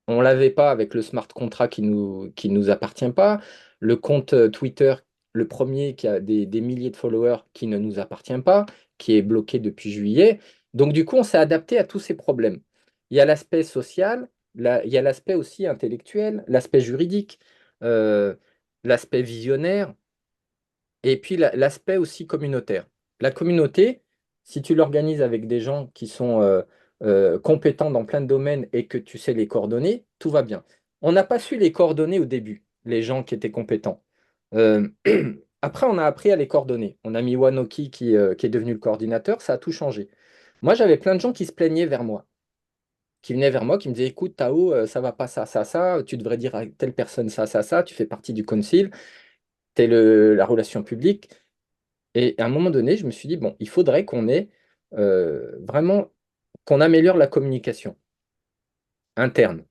On l'avait pas avec le smart contract qui nous appartient pas. Le compte Twitter, le premier qui a des milliers de followers qui ne nous appartient pas, qui est bloqué depuis juillet. Donc du coup, on s'est adapté à tous ces problèmes. Il y a l'aspect social, il y a l'aspect aussi intellectuel, l'aspect juridique, euh, l'aspect visionnaire. Et puis l'aspect aussi communautaire. La communauté, si tu l'organises avec des gens qui sont compétents dans plein de domaines et que tu sais les coordonner, tout va bien. On n'a pas su les coordonner au début, les gens qui étaient compétents. Euh, Après, on a appris à les coordonner. On a mis Wanoki qui est devenu le coordinateur, ça a tout changé. Moi, j'avais plein de gens qui se plaignaient vers moi, qui venaient vers moi, qui me disaient, écoute, Tao, ça va pas ça, ça, ça, tu devrais dire à telle personne ça, ça, ça, tu fais partie du council, tu es la relation publique. Et à un moment donné, je me suis dit, bon, il faudrait qu'on ait vraiment qu'on améliore la communication interne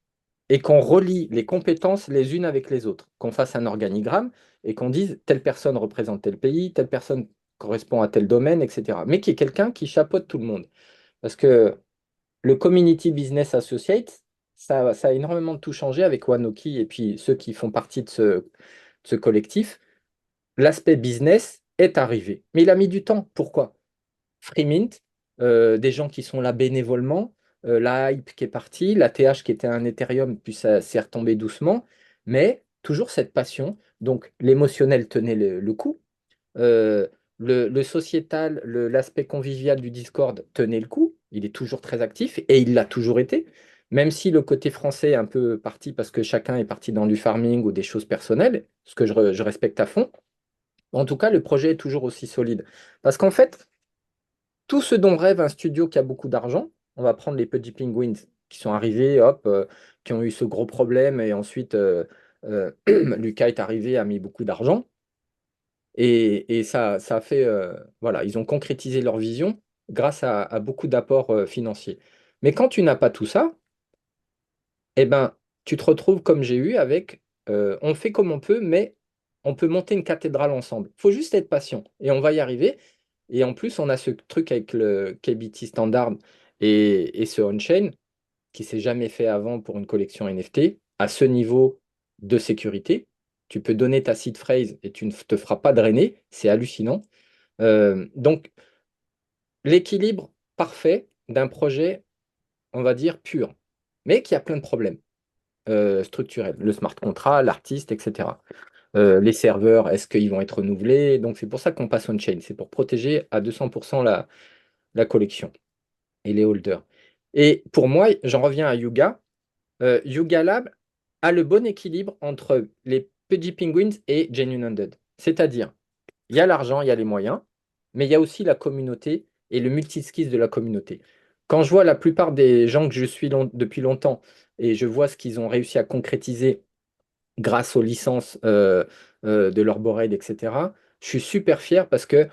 et qu'on relie les compétences les unes avec les autres, qu'on fasse un organigramme et qu'on dise telle personne représente tel pays, telle personne correspond à tel domaine, etc. Mais qu'il y ait quelqu'un qui chapeaute tout le monde. Parce que le Community Business Associate, ça a énormément tout changé avec Wanoki et puis ceux qui font partie de ce collectif. L'aspect business est arrivé. Mais il a mis du temps. Pourquoi? Freemint, des gens qui sont là bénévolement, la hype qui est partie, la TH qui était un Ethereum, puis ça s'est retombé doucement, mais toujours cette passion. Donc l'émotionnel tenait le coup, euh, le sociétal, l'aspect convivial du Discord tenait le coup, il est toujours très actif et il l'a toujours été, même si le côté français est un peu parti parce que chacun est parti dans du farming ou des choses personnelles, ce que je respecte à fond. En tout cas, le projet est toujours aussi solide. Parce qu'en fait, tout ce dont rêve un studio qui a beaucoup d'argent, on va prendre les petits penguins qui sont arrivés, hop, qui ont eu ce gros problème, et ensuite Lucas est arrivé, a mis beaucoup d'argent, et ça a fait, voilà, ils ont concrétisé leur vision grâce à beaucoup d'apports financiers. Mais quand tu n'as pas tout ça, eh ben, tu te retrouves comme j'ai eu avec, on fait comme on peut, mais on peut monter une cathédrale ensemble. Il faut juste être patient et on va y arriver. Et en plus, on a ce truc avec le KBT Standard et ce on-chain qui s'est jamais fait avant pour une collection NFT à ce niveau de sécurité. Tu peux donner ta seed phrase et tu ne te feras pas drainer. C'est hallucinant. Donc, l'équilibre parfait d'un projet, on va dire, pur, mais qui a plein de problèmes structurels. Le smart contract, l'artiste, etc. Les serveurs, est-ce qu'ils vont être renouvelés? Donc c'est pour ça qu'on passe on-chain. C'est pour protéger à 200% la collection et les holders. Et pour moi, j'en reviens à Yuga. Yuga Lab a le bon équilibre entre les Pudgy Penguins et Genuine Undead. C'est-à-dire, il y a l'argent, il y a les moyens, mais il y a aussi la communauté et le multiskills de la communauté. Quand je vois la plupart des gens que je suis depuis longtemps et je vois ce qu'ils ont réussi à concrétiser grâce aux licences de leur board, etc., je suis super fier parce que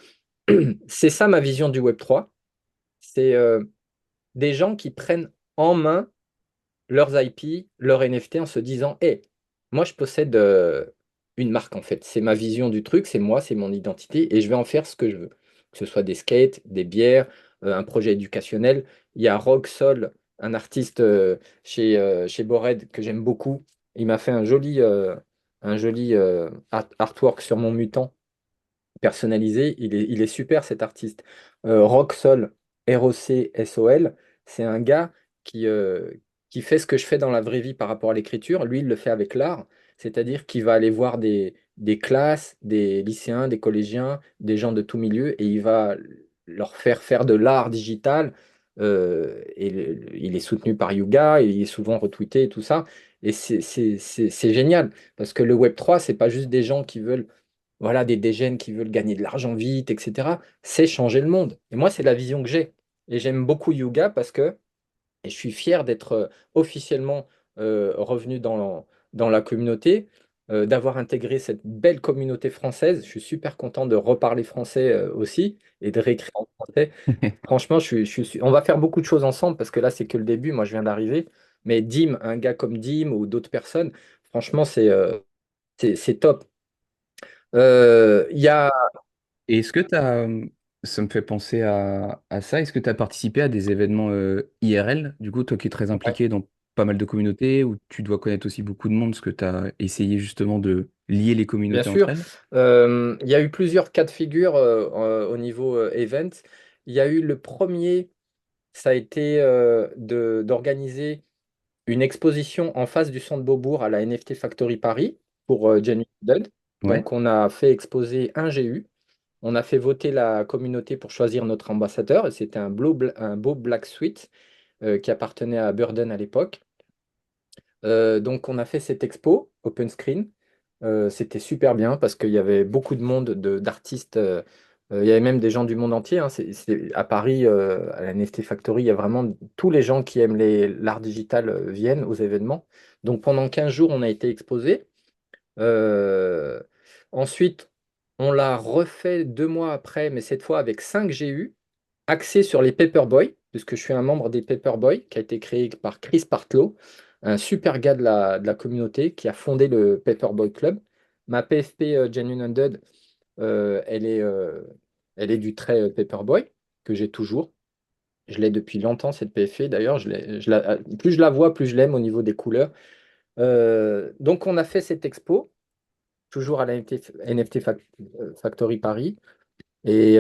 c'est ça ma vision du Web3. C'est des gens qui prennent en main leurs IP, leurs NFT en se disant, hé, moi je possède une marque en fait. C'est ma vision du truc, c'est moi, c'est mon identité et je vais en faire ce que je veux. Que ce soit des skates, des bières, un projet éducationnel. Il y a Rogue Sol, un artiste chez Bored que j'aime beaucoup. Il m'a fait un joli artwork sur mon mutant personnalisé. Il est super cet artiste. Roxol, ROCSOL, c'est un gars qui, euh, qui fait ce que je fais dans la vraie vie par rapport à l'écriture. Lui, il le fait avec l'art, c'est-à-dire qu'il va aller voir des classes, des lycéens, des collégiens, des gens de tout milieu, et il va leur faire faire de l'art digital. Il est soutenu par Yuga, et il est souvent retweeté et tout ça. Et c'est génial, parce que le Web3, c'est pas juste des gens qui veulent voilà, des jeunes qui veulent gagner de l'argent vite, etc. C'est changer le monde. Et moi, c'est la vision que j'ai. Et j'aime beaucoup Yuga parce que et je suis fier d'être officiellement revenu dans la communauté, d'avoir intégré cette belle communauté française. Je suis super content de reparler français aussi et de réécrire en français. Franchement, on va faire beaucoup de choses ensemble parce que là, c'est que le début. Moi, je viens d'arriver. Mais Dim, un gars comme Dim ou d'autres personnes, franchement, c'est top. Il y a Et est-ce que tu as, ça me fait penser à ça, est-ce que tu as participé à des événements IRL, du coup, toi qui es très impliqué dans pas mal de communautés, où tu dois connaître aussi beaucoup de monde, parce que tu as essayé justement de lier les Bien communautés entre sûr, elles? il y a eu plusieurs cas de figure au niveau event. Il y a eu le premier, ça a été d'organiser une exposition en face du centre Beaubourg à la NFT Factory Paris pour Genuine Dead. Ouais. Donc on a fait exposer un GU, on a fait voter la communauté pour choisir notre ambassadeur, et c'était un beau Black Suite qui appartenait à Burden à l'époque. Donc on a fait cette expo open screen. C'était super bien parce qu'il y avait beaucoup de monde, d'artistes. Il y avait même des gens du monde entier, hein. À Paris, à la NFT Factory, il y a vraiment tous les gens qui aiment l'art digital viennent aux événements. Donc pendant 15 jours, on a été exposé. Euh, Ensuite, on l'a refait 2 mois après, mais cette fois avec 5 GU, axé sur les Paperboy, puisque je suis un membre des Paperboy, qui a été créé par Chris Partlow, un super gars de la communauté qui a fondé le Paperboy Club. Ma PFP Genuine Undead, elle est du trait Paperboy, que j'ai toujours. Je l'ai depuis longtemps, cette PFP. D'ailleurs, plus je la vois, plus je l'aime au niveau des couleurs. Donc, on a fait cette expo toujours à la NFT Factory Paris. Et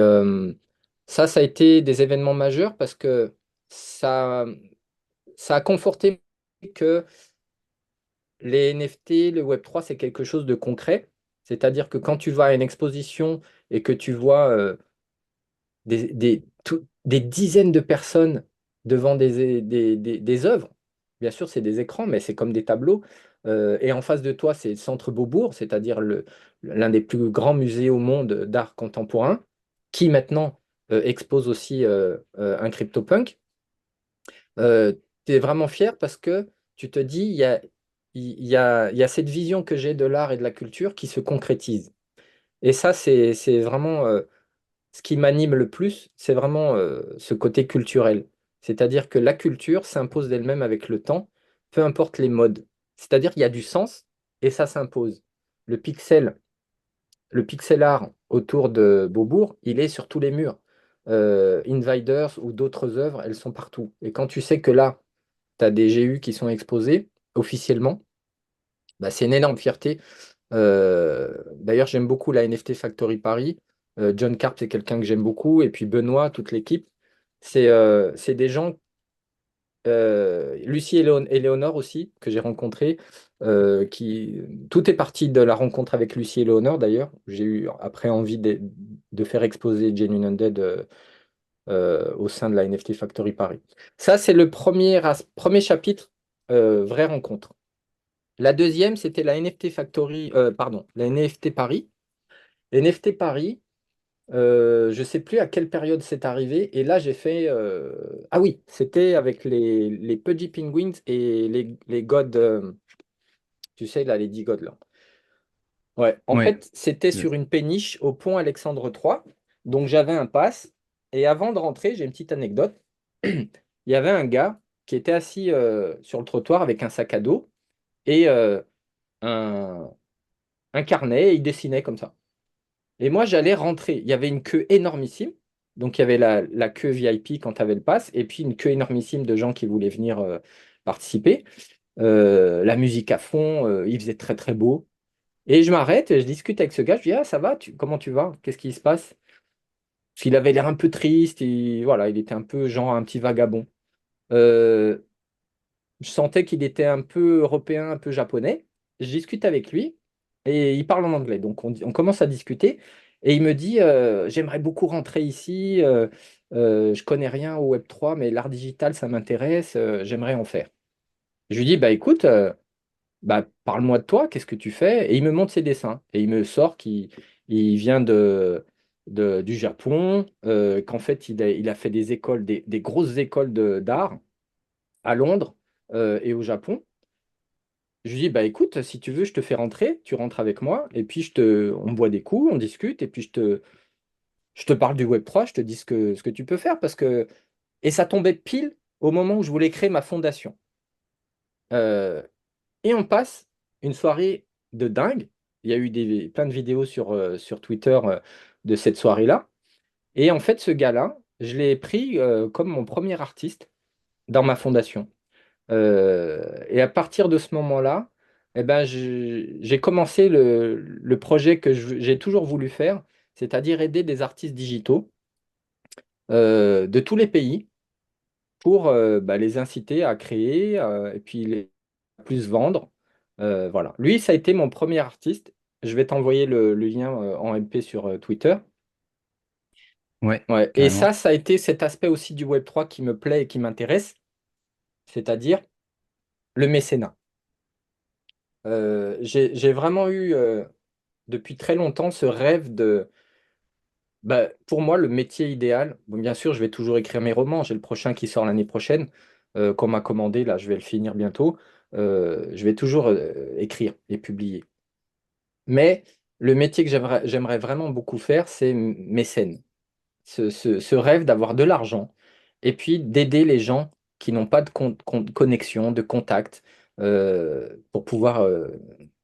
ça a été des événements majeurs parce que ça, ça a conforté que les NFT, le Web3, c'est quelque chose de concret. C'est-à-dire que quand tu vas à une exposition et que tu vois des dizaines de personnes devant des œuvres. Bien sûr, c'est des écrans, mais c'est comme des tableaux. Et en face de toi, c'est le Centre Beaubourg, c'est-à-dire l'un des plus grands musées au monde d'art contemporain, qui maintenant expose aussi un CryptoPunk. Tu es vraiment fier parce que tu te dis, il y a cette vision que j'ai de l'art et de la culture qui se concrétise. Et ça, c'est vraiment ce qui m'anime le plus, c'est vraiment ce côté culturel. C'est-à-dire que la culture s'impose d'elle-même avec le temps, peu importe les modes. C'est-à-dire qu'il y a du sens et ça s'impose. Le pixel, le pixel art autour de Beaubourg, il est sur tous les murs. Invaders ou d'autres œuvres, elles sont partout. Et quand tu sais que là, tu as des GU qui sont exposés officiellement, bah, c'est une énorme fierté. D'ailleurs, j'aime beaucoup la NFT Factory Paris. John Carp, c'est quelqu'un que j'aime beaucoup. Et puis Benoît, toute l'équipe. C'est des gens, Lucie et Éléonore aussi, que j'ai rencontrés. Tout est parti de la rencontre avec Lucie et Éléonore, d'ailleurs. J'ai eu après envie de faire exposer Genuine Undead au sein de la NFT Factory Paris. Ça, c'est le premier chapitre, vraie rencontre. La deuxième, c'était la NFT Factory, pardon, la NFT Paris. NFT Paris, je ne sais plus à quelle période c'est arrivé. Et là, j'ai fait. Ah oui, c'était avec les Pudgy Penguins et les gods, tu sais, là, les 10 gods, là. Ouais, en Ouais. fait, c'était sur une péniche au pont Alexandre III. Donc, j'avais un pass. Et avant de rentrer, j'ai une petite anecdote. Il y avait un gars. qui était assis sur le trottoir avec un sac à dos et un, un carnet, et il dessinait comme ça. Et moi, j'allais rentrer. Il y avait une queue énormissime. Donc, il y avait la queue VIP quand tu avais le pass, et puis une queue énormissime de gens qui voulaient venir participer. La musique à fond, il faisait très très beau. Et je m'arrête, et je discute avec ce gars, je dis, ah ça va, comment tu vas? Qu'est-ce qui se passe? Parce qu'il avait l'air un peu triste, et voilà, il était un peu genre un petit vagabond. Euh, je sentais qu'il était un peu européen, un peu japonais. Je discute avec lui et il parle en anglais. Donc on commence à discuter et il me dit j'aimerais beaucoup rentrer ici. Je connais rien au Web3, mais l'art digital, ça m'intéresse. J'aimerais en faire. Je lui dis bah écoute, bah, parle-moi de toi, qu'est-ce que tu fais? Et il me montre ses dessins et il me sort qu'il il vient du Japon, qu'en fait il a fait des écoles, des grosses écoles d'art à Londres et au Japon. Je lui dis, bah écoute, si tu veux, je te fais rentrer, tu rentres avec moi, et puis on boit des coups, on discute, et puis je te parle du Web3, je te dis ce que tu peux faire, parce que... Et ça tombait pile au moment où je voulais créer ma fondation. Euh, et on passe une soirée de dingue. Il y a eu plein de vidéos sur Twitter de cette soirée-là. Et en fait, ce gars-là, je l'ai pris comme mon premier artiste dans ma fondation. Et à partir de ce moment-là, eh ben, j'ai commencé le projet que j'ai toujours voulu faire, c'est-à-dire aider des artistes digitaux de tous les pays pour bah, les inciter à créer et puis les plus vendre. Voilà. Lui, ça a été mon premier artiste. Je vais t'envoyer le lien en MP sur Twitter. Ouais, Ouais. Et carrément. ça a été cet aspect aussi du Web3 qui me plaît et qui m'intéresse, c'est-à-dire le mécénat. J'ai vraiment eu depuis très longtemps ce rêve de... Bah, pour moi, le métier idéal, bon, bien sûr, je vais toujours écrire mes romans. J'ai le prochain qui sort l'année prochaine, qu'on m'a commandé, là, je vais le finir bientôt. Je vais toujours écrire et publier. Mais le métier que j'aimerais vraiment beaucoup faire, c'est mécène. Ce rêve d'avoir de l'argent et puis d'aider les gens qui n'ont pas de connexion, de contact, pour pouvoir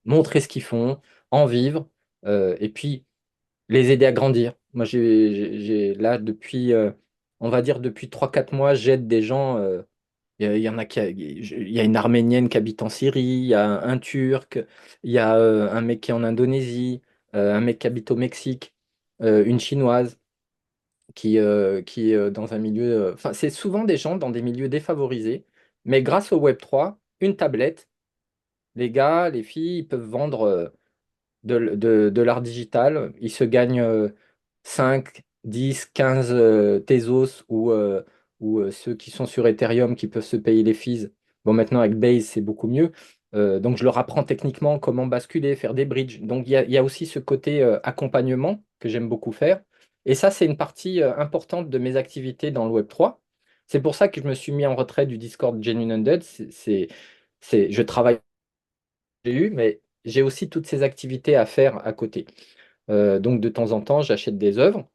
montrer ce qu'ils font, en vivre, et puis les aider à grandir. Moi, là, depuis, on va dire, depuis 3 4 mois, j'aide des gens. Il y en a il y a une Arménienne qui habite en Syrie, il y a un Turc, il y a un mec qui est en Indonésie, un mec qui habite au Mexique, une Chinoise qui est dans un milieu. Enfin, c'est souvent des gens dans des milieux défavorisés, mais grâce au Web3, une tablette, les gars, les filles, ils peuvent vendre de l'art digital. Ils se gagnent 5, 10, 15 Tezos ou ceux qui sont sur Ethereum qui peuvent se payer les fees. Bon, maintenant avec Base, c'est beaucoup mieux. Donc, je leur apprends techniquement comment basculer, faire des bridges. Donc, il y a aussi ce côté accompagnement que j'aime beaucoup faire. Et ça, c'est une partie importante de mes activités dans le Web3. C'est pour ça que je me suis mis en retrait du Discord Genuine Undead. Je travaille mais j'ai aussi toutes ces activités à faire à côté. Donc de temps en temps, j'achète des œuvres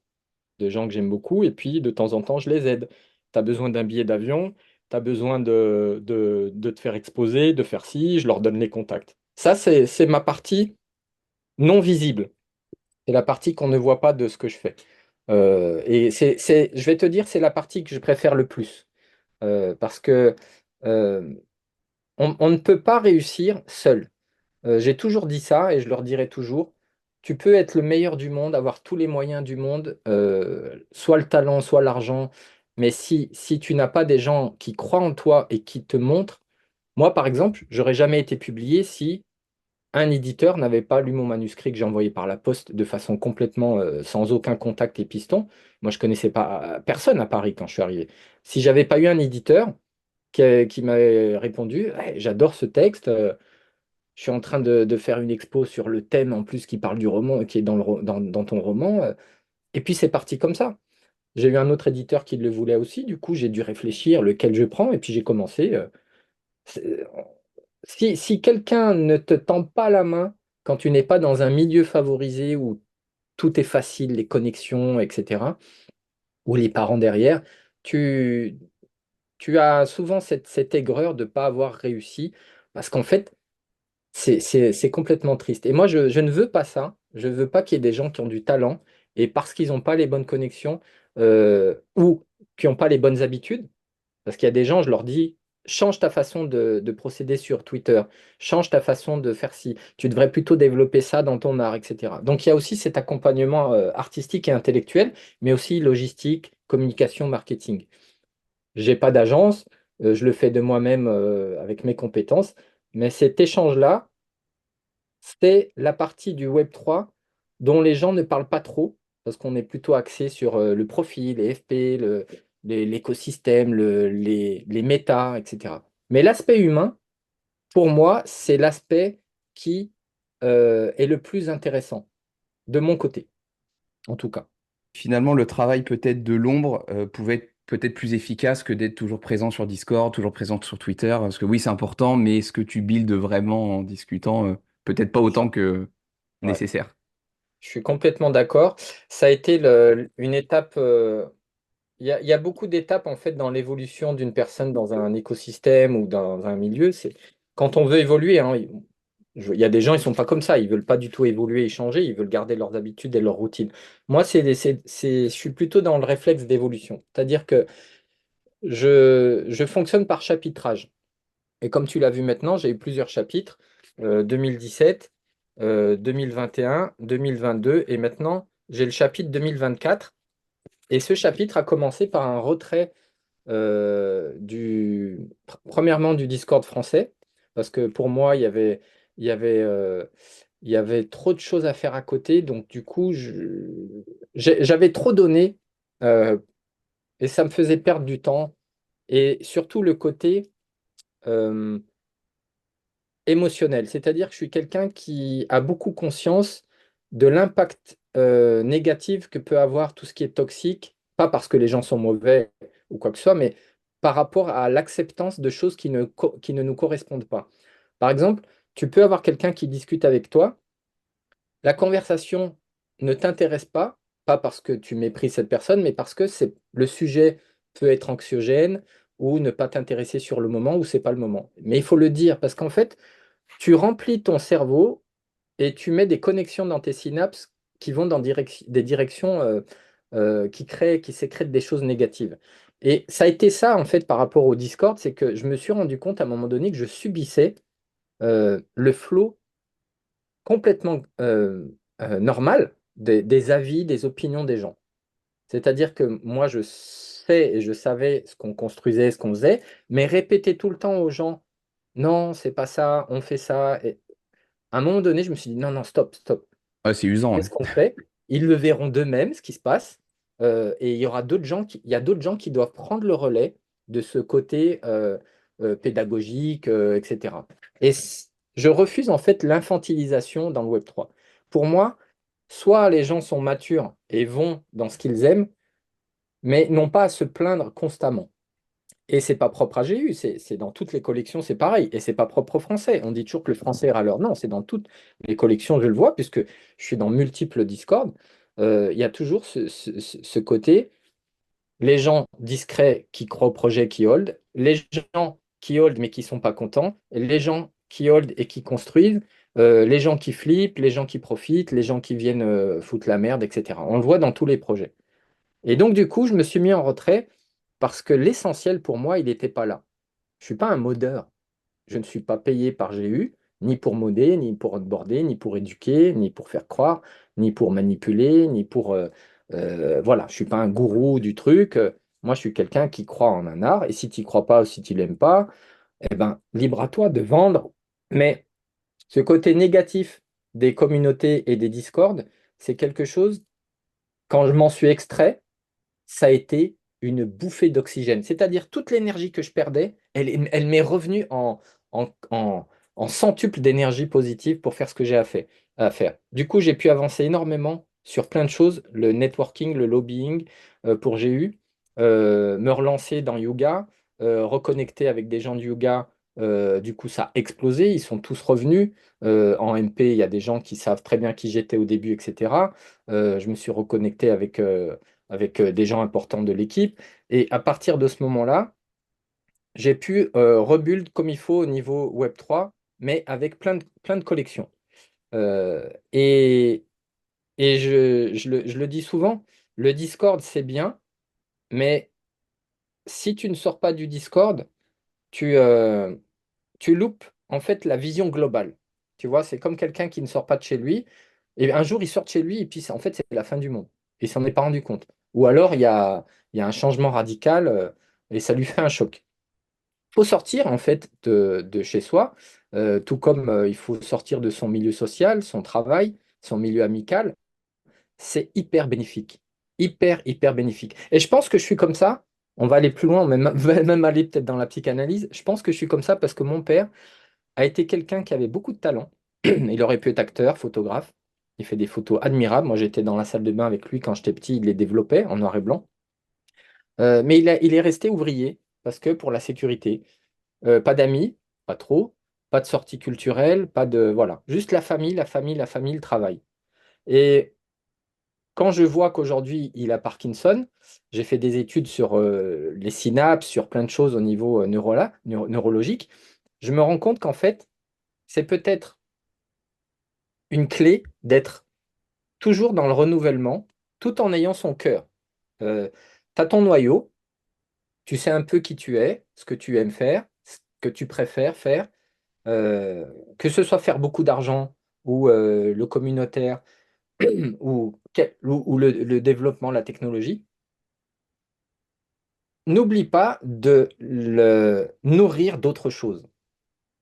de gens que j'aime beaucoup et puis de temps en temps, je les aide. Tu as besoin d'un billet d'avion, tu as besoin de te faire exposer, de faire ci, je leur donne les contacts. Ça, c'est ma partie non visible. C'est la partie qu'on ne voit pas de ce que je fais. Et je vais te dire, c'est la partie que je préfère le plus. Parce que euh, on ne peut pas réussir seul. J'ai toujours dit ça et je leur dirai toujours, tu peux être le meilleur du monde, avoir tous les moyens du monde, soit le talent, soit l'argent, mais si tu n'as pas des gens qui croient en toi et qui te montrent, moi par exemple, j'aurais jamais été publié si un éditeur n'avait pas lu mon manuscrit que j'ai envoyé par la poste de façon complètement sans aucun contact et piston. Moi, je connaissais pas personne à Paris quand je suis arrivé. Si j'avais pas eu un éditeur qui m'avait répondu, ouais, j'adore ce texte. Je suis en train de faire une expo sur le thème en plus qui parle du roman, qui est dans ton roman. Et puis c'est parti comme ça. J'ai eu un autre éditeur qui le voulait aussi. Du coup, j'ai dû réfléchir lequel je prends. Et puis j'ai commencé. C'est- si quelqu'un ne te tend pas la main quand tu n'es pas dans un milieu favorisé où tout est facile, les connexions, etc., ou les parents derrière, tu, tu as souvent cette aigreur de ne pas avoir réussi, parce qu'en fait, c'est complètement triste. Et moi, je ne veux pas ça. Je ne veux pas qu'il y ait des gens qui ont du talent et parce qu'ils n'ont pas les bonnes connexions ou qui n'ont pas les bonnes habitudes. Parce qu'il y a des gens, je leur dis, change ta façon de procéder sur Twitter, change ta façon de faire ci. Tu devrais plutôt développer ça dans ton art, etc. Donc il y a aussi cet accompagnement artistique et intellectuel, mais aussi logistique, communication, marketing. J'ai pas d'agence, je le fais de moi-même avec mes compétences, mais cet échange-là, c'est la partie du Web3 dont les gens ne parlent pas trop, parce qu'on est plutôt axé sur le profil, les FP, l'écosystème, les méta, etc. Mais l'aspect humain, pour moi, c'est l'aspect qui est le plus intéressant, de mon côté, en tout cas. Finalement, le travail peut-être de l'ombre pouvait être peut-être plus efficace que d'être toujours présent sur Discord, toujours présent sur Twitter, parce que oui, c'est important, mais est-ce que tu builds vraiment en discutant, peut-être pas autant que Ouais, nécessaire. je suis complètement d'accord. Ça a été une étape. Il y a beaucoup d'étapes en fait dans l'évolution d'une personne dans un écosystème ou dans un milieu. C'est quand on veut évoluer, hein, il y a des gens, ils sont pas comme ça. Ils veulent pas du tout évoluer et changer. Ils veulent garder leurs habitudes et leurs routines. Moi, je suis plutôt dans le réflexe d'évolution. C'est-à-dire que je fonctionne par chapitrage. Et comme tu l'as vu maintenant, j'ai eu plusieurs chapitres, 2017, 2021, 2022 et maintenant j'ai le chapitre 2024. Et ce chapitre a commencé par un retrait premièrement du Discord français, parce que pour moi, il y avait, euh, il y avait trop de choses à faire à côté. Donc du coup, j'avais trop donné et ça me faisait perdre du temps. Et surtout le côté euh, émotionnel, c'est-à-dire que je suis quelqu'un qui a beaucoup conscience de l'impact négatif que peut avoir tout ce qui est toxique, pas parce que les gens sont mauvais ou quoi que ce soit, mais par rapport à l'acceptance de choses qui ne nous correspondent pas. Par exemple, tu peux avoir quelqu'un qui discute avec toi, la conversation ne t'intéresse pas, pas parce que tu méprises cette personne, mais parce que le sujet peut être anxiogène ou ne pas t'intéresser sur le moment ou c'est pas le moment. Mais il faut le dire parce qu'en fait, tu remplis ton cerveau et tu mets des connexions dans tes synapses qui vont dans des directions qui sécrètent des choses négatives. Et ça a été ça, en fait, par rapport au Discord, c'est que je me suis rendu compte à un moment donné que je subissais le flot complètement normal des avis, des opinions des gens. C'est-à-dire que moi, je sais et je savais ce qu'on construisait, ce qu'on faisait, mais répéter tout le temps aux gens, non, c'est pas ça, on fait ça. Et à un moment donné, je me suis dit, non, non, stop, stop. Ah, c'est usant, Qu'est-ce hein. qu'on fait? Ils le verront d'eux-mêmes, ce qui se passe. Et il y aura il y a d'autres gens qui doivent prendre le relais de ce côté pédagogique, etc. Et je refuse en fait l'infantilisation dans le Web3. Pour moi, soit les gens sont matures et vont dans ce qu'ils aiment, mais n'ont pas à se plaindre constamment. Et c'est pas propre à GU, c'est dans toutes les collections, c'est pareil. Et c'est pas propre au français. On dit toujours que le français est râleur. Non, c'est dans toutes les collections, je le vois, puisque je suis dans multiples Discord. Il y a toujours ce côté, les gens discrets qui croient au projet qui hold, les gens qui hold mais qui sont pas contents, les gens qui hold et qui construisent, les gens qui flippent, les gens qui profitent, les gens qui viennent foutre la merde, etc. On le voit dans tous les projets. Et donc, du coup, je me suis mis en retrait parce que l'essentiel pour moi, il n'était pas là. Je ne suis pas un modeur. Je ne suis pas payé par GU, ni pour modder, ni pour onboarder, ni pour éduquer, ni pour faire croire, ni pour manipuler, ni pour... voilà, je ne suis pas un gourou du truc. Moi, je suis quelqu'un qui croit en un art. Et si tu n'y crois pas ou si tu ne l'aimes pas, eh ben, libre à toi de vendre. Mais ce côté négatif des communautés et des discords, c'est quelque chose, quand je m'en suis extrait, ça a été une bouffée d'oxygène. C'est-à-dire toute l'énergie que je perdais, elle m'est revenue en, en, en centuple d'énergie positive pour faire ce que j'ai à faire. Du coup, j'ai pu avancer énormément sur plein de choses, le networking, le lobbying pour GU, me relancer dans Yuga, reconnecter avec des gens de Yuga. Du coup, ça a explosé, ils sont tous revenus. En MP, il y a des gens qui savent très bien qui j'étais au début, etc. Je me suis reconnecté avec des gens importants de l'équipe. Et à partir de ce moment-là, j'ai pu rebuild comme il faut au niveau Web3, mais avec plein de collections. Euh, et je le dis souvent, le Discord, c'est bien, mais si tu ne sors pas du Discord, tu, euh, tu loupes en fait la vision globale. Tu vois, c'est comme quelqu'un qui ne sort pas de chez lui, et un jour il sort de chez lui, et puis en fait c'est la fin du monde. Il s'en est pas rendu compte. Ou alors il y a un changement radical, et ça lui fait un choc. Il faut sortir en fait de chez soi, tout comme il faut sortir de son milieu social, son travail, son milieu amical. C'est hyper bénéfique. Hyper bénéfique. Et je pense que je suis comme ça. On va aller plus loin, va même aller peut-être dans la psychanalyse. Je pense que je suis comme ça parce que mon père a été quelqu'un qui avait beaucoup de talent. Il aurait pu être acteur, photographe. Il fait des photos admirables. Moi, j'étais dans la salle de bain avec lui quand j'étais petit. Il les développait en noir et blanc. Mais il est resté ouvrier parce que pour la sécurité, pas d'amis, pas trop, pas de sortie culturelle, pas de... Voilà. Juste la famille, le travail. Et quand je vois qu'aujourd'hui, il a Parkinson, j'ai fait des études sur les synapses, sur plein de choses au niveau neurologique, je me rends compte qu'en fait, c'est peut-être une clé d'être toujours dans le renouvellement, tout en ayant son cœur. Tu as ton noyau, tu sais un peu qui tu es, ce que tu aimes faire, ce que tu préfères faire, euh, que ce soit faire beaucoup d'argent ou le communautaire ou le développement, la technologie. N'oublie pas de le nourrir d'autres choses,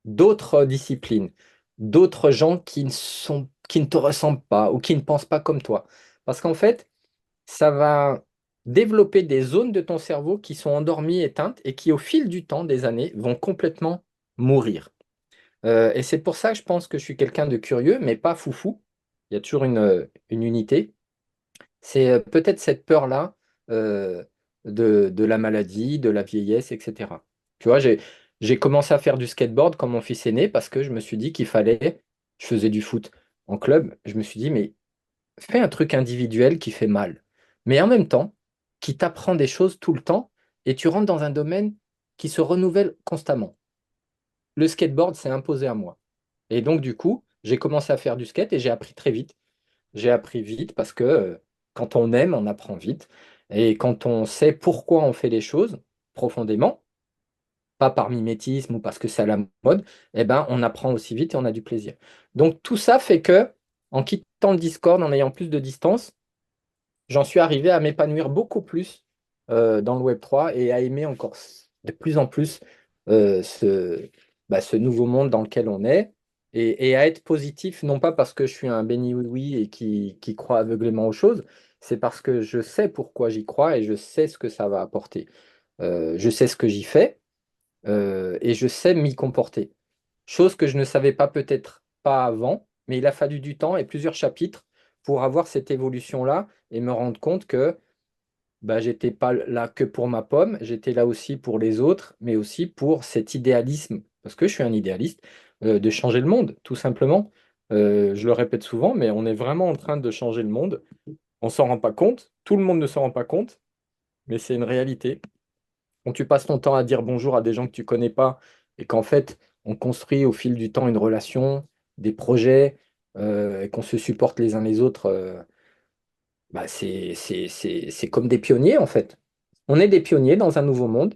d'autres disciplines, d'autres gens qui ne te ressemblent pas ou qui ne pensent pas comme toi. Parce qu'en fait, ça va développer des zones de ton cerveau qui sont endormies, éteintes et qui, au fil du temps, des années, vont complètement mourir. Et c'est pour ça que je pense que je suis quelqu'un de curieux, mais pas foufou. Il y a toujours une unité. C'est peut-être cette peur-là de la maladie, de la vieillesse, etc. Tu vois, j'ai commencé à faire du skateboard comme mon fils aîné parce que je me suis dit qu'il fallait, je faisais du foot en club, je me suis dit, mais fais un truc individuel qui fait mal, mais en même temps, qui t'apprend des choses tout le temps et tu rentres dans un domaine qui se renouvelle constamment. Le skateboard s'est imposé à moi. Et donc, du coup, j'ai commencé à faire du skate et j'ai appris très vite. J'ai appris vite parce que quand on aime, on apprend vite. Et quand on sait pourquoi on fait les choses profondément, pas par mimétisme ou parce que c'est à la mode, eh ben, on apprend aussi vite et on a du plaisir. Donc tout ça fait que, en quittant le Discord, en ayant plus de distance, j'en suis arrivé à m'épanouir beaucoup plus dans le Web3 et à aimer encore de plus en plus ce nouveau monde dans lequel on est et à être positif, non pas parce que je suis un béni oui-oui et qui croit aveuglément aux choses, c'est parce que je sais pourquoi j'y crois et je sais ce que ça va apporter. Je sais ce que j'y fais et je sais m'y comporter. Chose que je ne savais pas peut-être pas avant, mais il a fallu du temps et plusieurs chapitres pour avoir cette évolution-là et me rendre compte que bah, j'étais pas là que pour ma pomme, j'étais là aussi pour les autres, mais aussi pour cet idéalisme, parce que je suis un idéaliste, de changer le monde, tout simplement. Je le répète souvent, mais on est vraiment en train de changer le monde. On s'en rend pas compte, tout le monde ne s'en rend pas compte, mais c'est une réalité. Quand tu passes ton temps à dire bonjour à des gens que tu connais pas et qu'en fait, on construit au fil du temps une relation, des projets, et qu'on se supporte les uns les autres, bah c'est comme des pionniers en fait. On est des pionniers dans un nouveau monde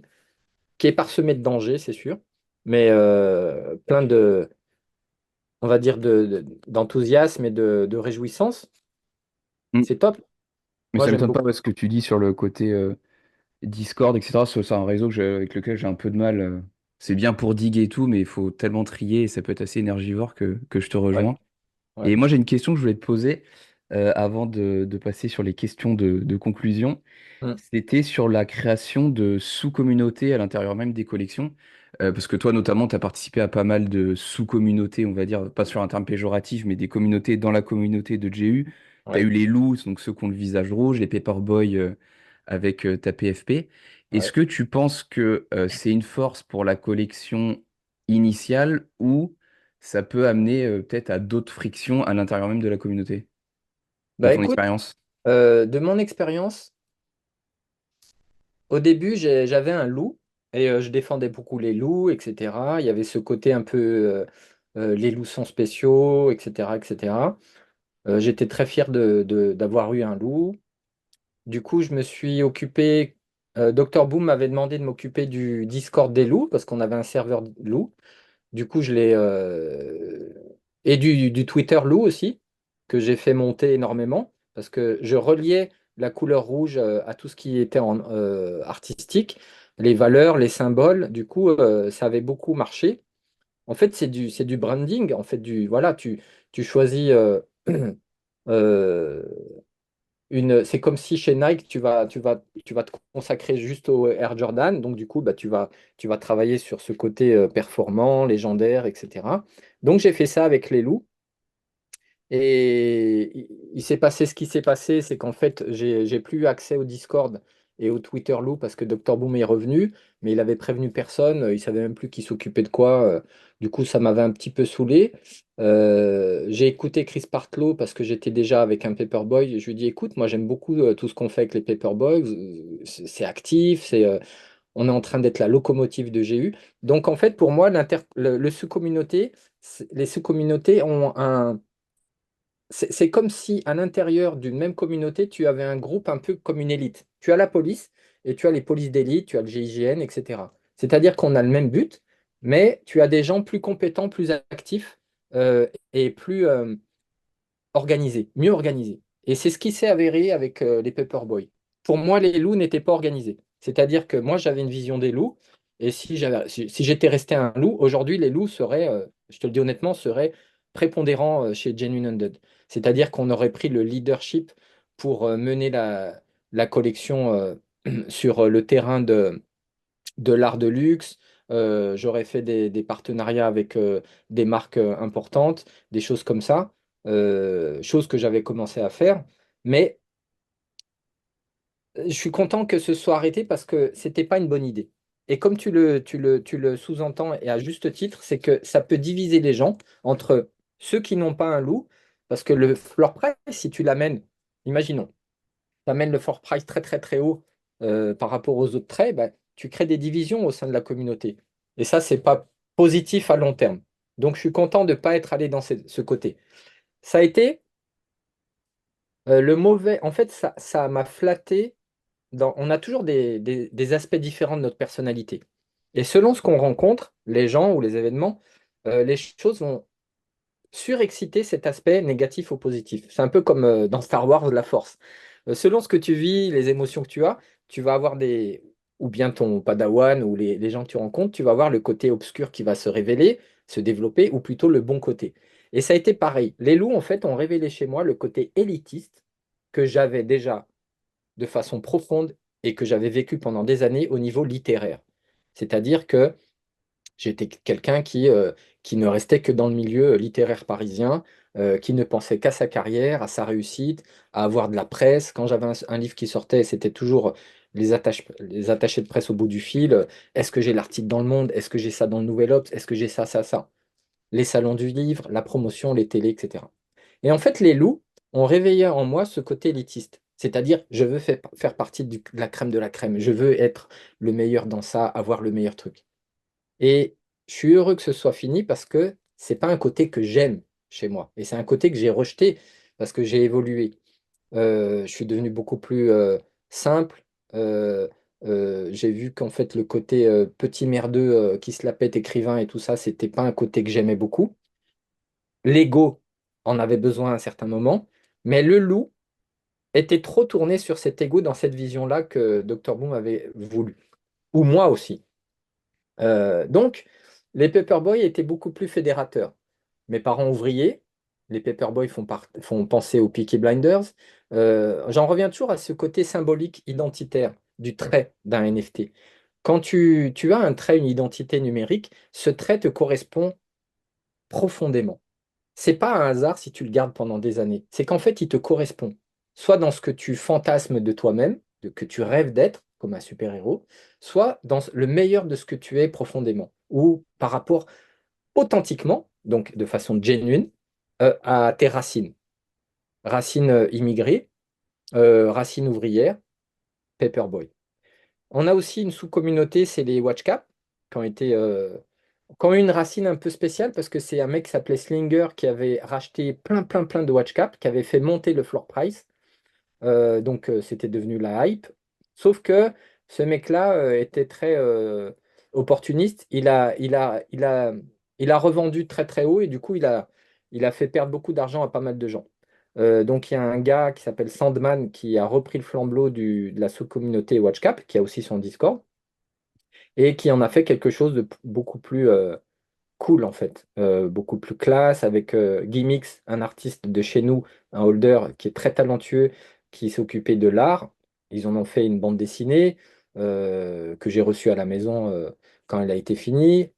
qui est parsemé de dangers, c'est sûr, mais plein de, on va dire, d'enthousiasme et de réjouissance. Mm. C'est top. Mais Moi, ça j'aime m'étonne pas beaucoup. ouais, ce que tu dis sur le côté Discord, etc. C'est un réseau avec lequel j'ai un peu de mal. C'est bien pour diguer et tout, mais il faut tellement trier et ça peut être assez énergivore que je te Ouais, rejoins. ouais. Et moi, j'ai une question que je voulais te poser avant de passer sur les questions de conclusion. Mm. C'était sur la création de sous-communautés à l'intérieur même des collections. Parce que toi, notamment, tu as participé à pas mal de sous-communautés, on va dire, pas sur un terme péjoratif, mais des communautés dans la communauté de GU. Tu as Ouais, eu les loups, donc ceux qui ont le visage rouge, les Paperboy avec ta PFP. Est-ce ouais. que tu penses que c'est une force pour la collection initiale ou ça peut amener peut-être à d'autres frictions à l'intérieur même de la communauté, de Bah ton écoute, expérience? de mon expérience, au début, j'avais un loup. Et je défendais beaucoup les loups, etc. Il y avait ce côté un peu les loups sont spéciaux, etc., etc. J'étais très fier d'avoir eu un loup. Du coup, je me suis occupé. Dr Boom m'avait demandé de m'occuper du Discord des loups parce qu'on avait un serveur loup. Du coup, je l'ai. Et du Twitter loup aussi, que j'ai fait monter énormément parce que je reliais la couleur rouge à tout ce qui était artistique, les valeurs, les symboles. Du coup, ça avait beaucoup marché. En fait, c'est du branding. En fait, voilà, tu choisis. Euh, c'est comme si chez Nike, tu vas te consacrer juste au Air Jordan. Donc, du coup, bah, tu vas travailler sur ce côté performant, légendaire, etc. Donc, j'ai fait ça avec les loups. Et il s'est passé ce qui s'est passé, c'est qu'en fait, j'ai plus eu accès au Discord et au Twitter Lou parce que Dr Boom est revenu, mais il avait prévenu personne, il savait même plus qui s'occupait de quoi. Du coup, ça m'avait un petit peu saoulé. J'ai écouté Chris Partlow parce que j'étais déjà avec un Paperboy. Et je lui ai dit, écoute, moi j'aime beaucoup tout ce qu'on fait avec les Paperboys. C'est actif, on est en train d'être la locomotive de GU. Donc en fait, pour moi, le sous-communauté, les sous-communautés ont un c'est comme si à l'intérieur d'une même communauté, tu avais un groupe un peu comme une élite. Tu as la police et tu as les polices d'élite, tu as le GIGN, etc. C'est-à-dire qu'on a le même but, mais tu as des gens plus compétents, plus actifs et plus organisés, mieux organisés. Et c'est ce qui s'est avéré avec les Paperboys. Pour moi, les loups n'étaient pas organisés. C'est-à-dire que moi, j'avais une vision des loups, et si j'étais resté un loup, aujourd'hui, les loups seraient, je te le dis honnêtement, seraient prépondérants chez Genuine Undead. C'est-à-dire qu'on aurait pris le leadership pour mener la collection sur le terrain de l'art de luxe. J'aurais fait des partenariats avec des marques importantes, des choses comme ça, choses que j'avais commencé à faire. Mais je suis content que ce soit arrêté parce que c'était pas une bonne idée. Et comme tu le sous-entends, et à juste titre, c'est que ça peut diviser les gens entre ceux qui n'ont pas un loup, parce que le floor price, si tu l'amènes, imaginons, tu amènes le floor price très très très haut par rapport aux autres traits, bah, tu crées des divisions au sein de la communauté. Et ça, c'est pas positif à long terme. Donc je suis content de ne pas être allé dans ce côté. Ça a été le mauvais. En fait, ça m'a flatté on a toujours des aspects différents de notre personnalité. Et selon ce qu'on rencontre, les gens ou les événements, les choses vont surexciter cet aspect négatif ou positif. C'est un peu comme dans Star Wars, la force. Selon ce que tu vis, les émotions que tu vas avoir ou bien ton padawan ou les gens que tu rencontres, tu vas avoir le côté obscur qui va se révéler, se développer, ou plutôt le bon côté. Et ça a été pareil. Les loups, en fait, ont révélé chez moi le côté élitiste que j'avais déjà de façon profonde et que j'avais vécu pendant des années au niveau littéraire. C'est-à-dire que j'étais quelqu'un qui ne restait que dans le milieu littéraire parisien, qui ne pensait qu'à sa carrière, à sa réussite, à avoir de la presse. Quand j'avais un livre qui sortait, c'était toujours les attachés de presse au bout du fil. Est-ce que j'ai l'article dans Le Monde? Est-ce que j'ai ça dans le Nouvel Obs? Est-ce que j'ai ça, ça, ça? Les salons du livre, la promotion, les télés, etc. Et en fait, les loups ont réveillé en moi ce côté élitiste. C'est-à-dire, je veux faire partie de la crème de la crème. Je veux être le meilleur dans ça, avoir le meilleur truc. Et je suis heureux que ce soit fini parce que c'est pas un côté que j'aime chez moi. Et c'est un côté que j'ai rejeté parce que j'ai évolué. Je suis devenu beaucoup plus simple. Euh, j'ai vu qu'en fait, le côté petit merdeux qui se la pète écrivain et tout ça, c'était pas un côté que j'aimais beaucoup. L'ego en avait besoin à un certain moment, mais le loup était trop tourné sur cet ego dans cette vision-là que Dr Boom avait voulu, ou moi aussi. Donc, les Paperboys étaient beaucoup plus fédérateurs. Mes parents ouvriers, les Paperboys font penser aux Peaky Blinders. J'en reviens toujours à ce côté symbolique identitaire du trait d'un NFT. Quand tu as un trait, une identité numérique, ce trait te correspond profondément. C'est pas un hasard si tu le gardes pendant des années. C'est qu'en fait, il te correspond. Soit dans ce que tu fantasmes de toi-même, que tu rêves d'être comme un super-héros, soit dans le meilleur de ce que tu es profondément, ou par rapport authentiquement, donc de façon genuine, à tes racines. Racines immigrées, racines ouvrières, Paperboy. On a aussi une sous-communauté, c'est les WatchCap, qui ont été, qui ont eu une racine un peu spéciale parce que c'est un mec qui s'appelait Slinger qui avait racheté plein, plein, plein de WatchCap, qui avait fait monter le floor price. C'était devenu la hype. Sauf que ce mec-là était très opportuniste. Il a revendu très très haut et du coup il a fait perdre beaucoup d'argent à pas mal de gens. Donc il y a un gars qui s'appelle Sandman qui a repris le flambeau de la sous-communauté WatchCap, qui a aussi son Discord, et qui en a fait quelque chose de beaucoup plus cool en fait, beaucoup plus classe avec Gimmicks, un artiste de chez nous, un holder qui est très talentueux, qui s'occupait de l'art. Ils en ont fait une bande dessinée que j'ai reçue à la maison quand elle a été finie.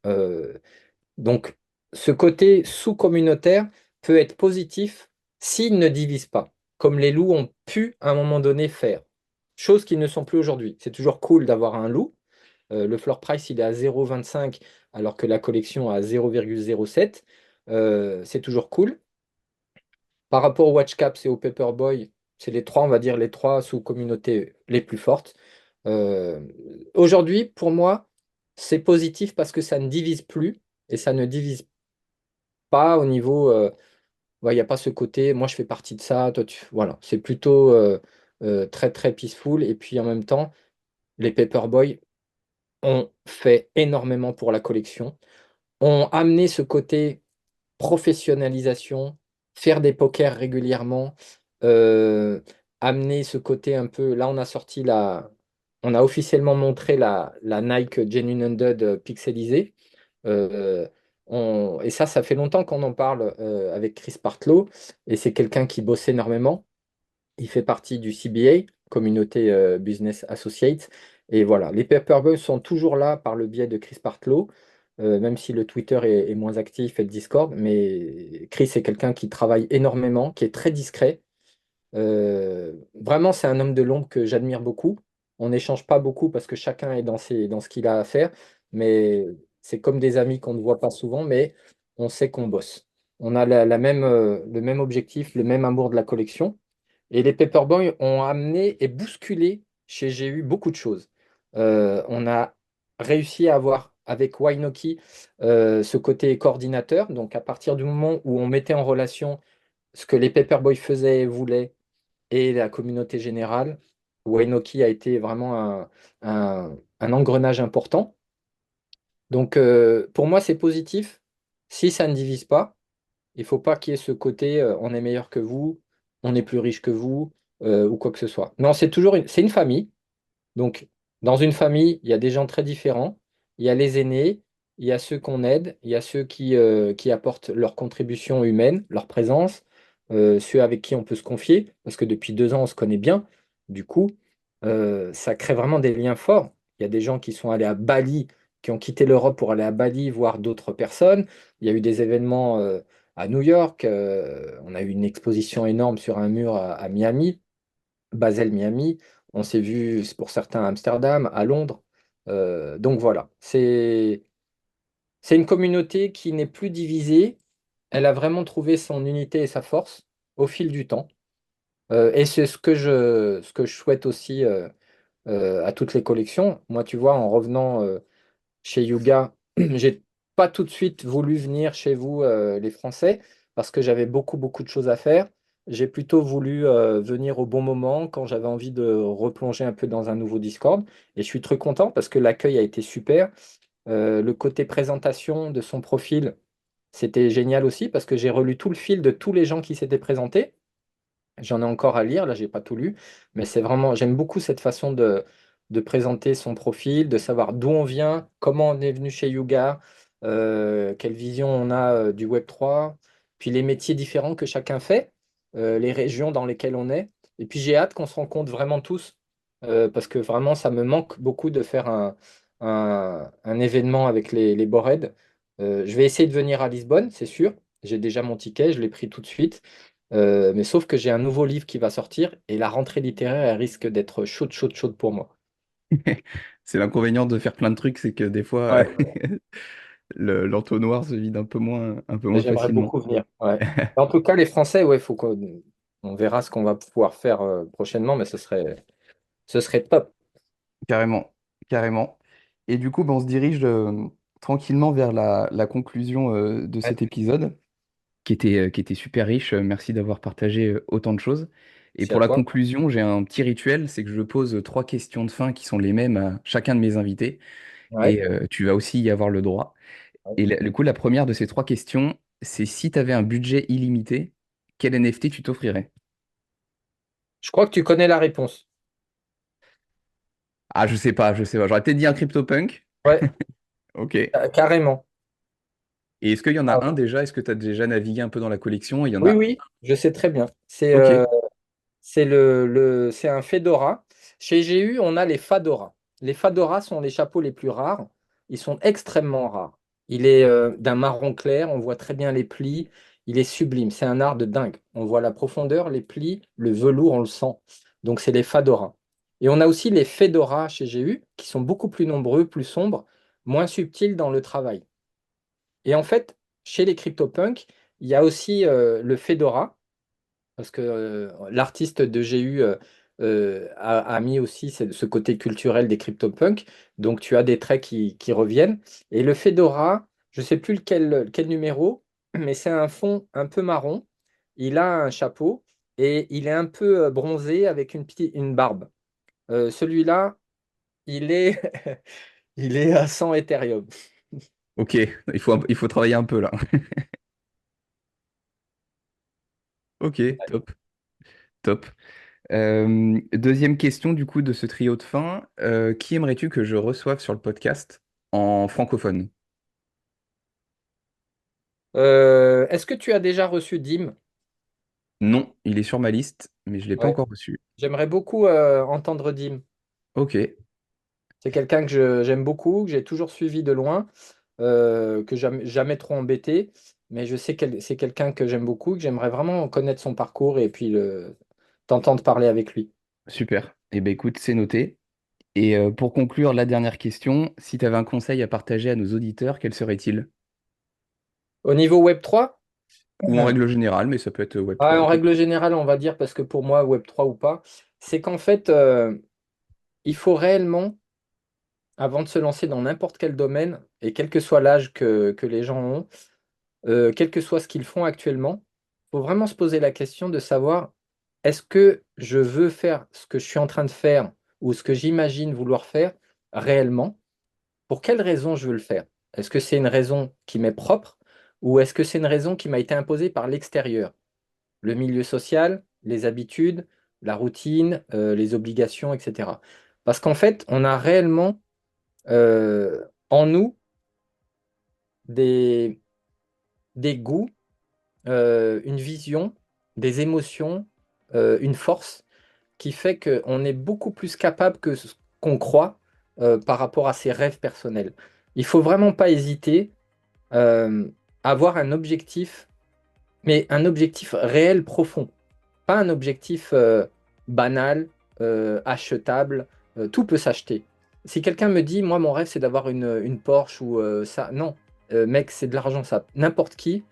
Donc ce côté sous-communautaire peut être positif s'il ne divise pas, comme les loups ont pu à un moment donné faire. Chose qui ne sont plus aujourd'hui. C'est toujours cool d'avoir un loup, le floor price, il est à 0,25 alors que la collection à 0,07. C'est toujours cool. Par rapport au Watch Caps et au Paperboy, c'est les trois, on va dire, les trois sous-communautés les plus fortes. Euh, Aujourd'hui, pour moi, c'est positif parce que ça ne divise plus et ça ne divise pas au niveau. Ouais, il n'y a pas ce côté, moi je fais partie de ça, toi tu. Voilà, c'est plutôt très très peaceful. Et puis en même temps, les Paperboy ont fait énormément pour la collection, ont amené ce côté professionnalisation, faire des pokers régulièrement, euh, amener ce côté un peu. Là, on a officiellement montré la Nike Genuine Undead pixelisée. Euh, et ça fait longtemps qu'on en parle avec Chris Partlow, et c'est quelqu'un qui bosse énormément. Il fait partie du CBA, Communauté Business Associates. Et voilà, les Paperboys sont toujours là par le biais de Chris Partlow, même si le Twitter est moins actif et le Discord. Mais Chris est quelqu'un qui travaille énormément, qui est très discret. Vraiment, c'est un homme de l'ombre que j'admire beaucoup. On n'échange pas beaucoup parce que chacun est dans ce qu'il a à faire. Mais c'est comme des amis qu'on ne voit pas souvent, mais on sait qu'on bosse. On a le même objectif, le même amour de la collection. Et les Paperboy ont amené et bousculé chez GU beaucoup de choses. On a réussi à avoir avec Winoki ce côté coordinateur. Donc à partir du moment où on mettait en relation ce que les Paperboy faisaient et voulaient et la communauté générale, Winoki a été vraiment un engrenage important. Donc pour moi c'est positif si ça ne divise pas. Il faut pas qu'il y ait ce côté on est meilleur que vous, on est plus riche que vous, ou quoi que ce soit. Non, c'est une famille. Donc, dans une famille, il y a des gens très différents. Il y a les aînés, il y a ceux qu'on aide, il y a ceux qui apportent leur contribution humaine, leur présence, ceux avec qui on peut se confier, parce que depuis 2 ans, on se connaît bien. Du coup, ça crée vraiment des liens forts. Il y a des gens qui sont allés à Bali, qui ont quitté l'Europe pour aller à Bali voir d'autres personnes. Il y a eu des événements à New York. On a eu une exposition énorme sur un mur à Miami. Basel, Miami. On s'est vu, c'est pour certains, à Amsterdam, à Londres. Donc voilà, c'est une communauté qui n'est plus divisée. Elle a vraiment trouvé son unité et sa force au fil du temps. Et c'est ce que je souhaite aussi à toutes les collections. Moi, tu vois, en revenant chez Yuga, j'ai pas tout de suite voulu venir chez vous, les Français, parce que j'avais beaucoup, beaucoup de choses à faire. J'ai plutôt voulu venir au bon moment, quand j'avais envie de replonger un peu dans un nouveau Discord. Et je suis très content parce que l'accueil a été super. Le côté présentation de son profil, c'était génial aussi, parce que j'ai relu tout le fil de tous les gens qui s'étaient présentés. J'en ai encore à lire, là j'ai pas tout lu, mais c'est vraiment, j'aime beaucoup cette façon de présenter son profil, de savoir d'où on vient, comment on est venu chez Yuga, quelle vision on a du Web3, puis les métiers différents que chacun fait, les régions dans lesquelles on est. Et puis j'ai hâte qu'on se rencontre vraiment tous, parce que vraiment ça me manque beaucoup de faire un événement avec les Bored. Je vais essayer de venir à Lisbonne, c'est sûr. J'ai déjà mon ticket, je l'ai pris tout de suite. Mais sauf que j'ai un nouveau livre qui va sortir et la rentrée littéraire, elle risque d'être chaude, chaude, chaude pour moi. C'est l'inconvénient de faire plein de trucs, c'est que des fois, Ouais, l'entonnoir se vide un peu moins j'aimerais facilement. beaucoup venir. Ouais. En tout cas, les Français, ouais, faut qu'on on verra ce qu'on va pouvoir faire prochainement, mais ce serait top. Carrément. carrément. Et du coup, on se dirige tranquillement vers la conclusion de Ouais, cet épisode, qui était super riche. Merci d'avoir partagé autant de choses. Et c'est pour à la toi. conclusion, j'ai un petit rituel, c'est que je pose trois questions de fin qui sont les mêmes à chacun de mes invités. Ouais. Et tu vas aussi y avoir le droit. Ouais. Et du coup, la première de ces trois questions, c'est si tu avais un budget illimité, quel NFT tu t'offrirais? Je crois que tu connais la réponse. Ah, je sais pas, je sais pas. J'aurais peut-être dit un CryptoPunk. Ouais, Ok. Et carrément. est-ce qu'il y en a un Ah, déjà? Est-ce que tu as déjà navigué un peu dans la collection? Il y en oui, a. oui, je sais très bien. Ok, C'est un Fedora. Chez GU, on a les Fedora. Les Fedora sont les chapeaux les plus rares. Ils sont extrêmement rares. Il est d'un marron clair, on voit très bien les plis. Il est sublime. C'est un art de dingue. On voit la profondeur, les plis, le velours, on le sent. Donc, c'est les Fedora. Et on a aussi les Fedora chez GU, qui sont beaucoup plus nombreux, plus sombres, moins subtils dans le travail. Et en fait, chez les CryptoPunks, il y a aussi le Fedora parce que l'artiste de GU a mis aussi ce côté culturel des CryptoPunks. Donc tu as des traits qui reviennent. Et le Fedora, je ne sais plus quel numéro, mais c'est un fond un peu marron. Il a un chapeau et il est un peu bronzé avec une barbe. Celui-là, il est, il est à 100 Ethereum. ok. Il faut travailler un peu là. Ok, top, top. Deuxième question du coup de ce trio de fin. Qui aimerais-tu que je reçoive sur le podcast en francophone? Est-ce que tu as déjà reçu Dim? Non, il est sur ma liste, mais je ne l'ai pas Ouais. encore reçu. J'aimerais beaucoup entendre Dim. Ok, C'est quelqu'un que j'aime beaucoup, que j'ai toujours suivi de loin, que jamais trop embêté, mais je sais que c'est quelqu'un que j'aime beaucoup, que j'aimerais vraiment connaître son parcours et puis t'entendre parler avec lui. super. Eh ben écoute, c'est noté. Et pour conclure, la dernière question, si tu avais un conseil à partager à nos auditeurs, quel serait-il? Au niveau Web3, Ou en règle générale, mais ça peut être Web3 en aussi. règle générale, on va dire, parce que pour moi, Web3 ou pas, c'est qu'en fait, il faut réellement, avant de se lancer dans n'importe quel domaine, et quel que soit l'âge que les gens ont, quel que soit ce qu'ils font actuellement, il faut vraiment se poser la question de savoir est-ce que je veux faire ce que je suis en train de faire ou ce que j'imagine vouloir faire réellement? Pour quelle raison je veux le faire? Est-ce que c'est une raison qui m'est propre ou est-ce que c'est une raison qui m'a été imposée par l'extérieur? Le milieu social, les habitudes, la routine, les obligations, etc. Parce qu'en fait, on a réellement en nous des, des goûts, une vision, des émotions, une force qui fait qu'on est beaucoup plus capable que ce qu'on croit par rapport à ses rêves personnels. Il faut vraiment pas hésiter à avoir un objectif, mais un objectif réel, profond. Pas un objectif banal, achetable, tout peut s'acheter. Si quelqu'un me dit, moi, mon rêve, c'est d'avoir une Porsche ou ça, non, mec, c'est de l'argent, ça. N'importe qui,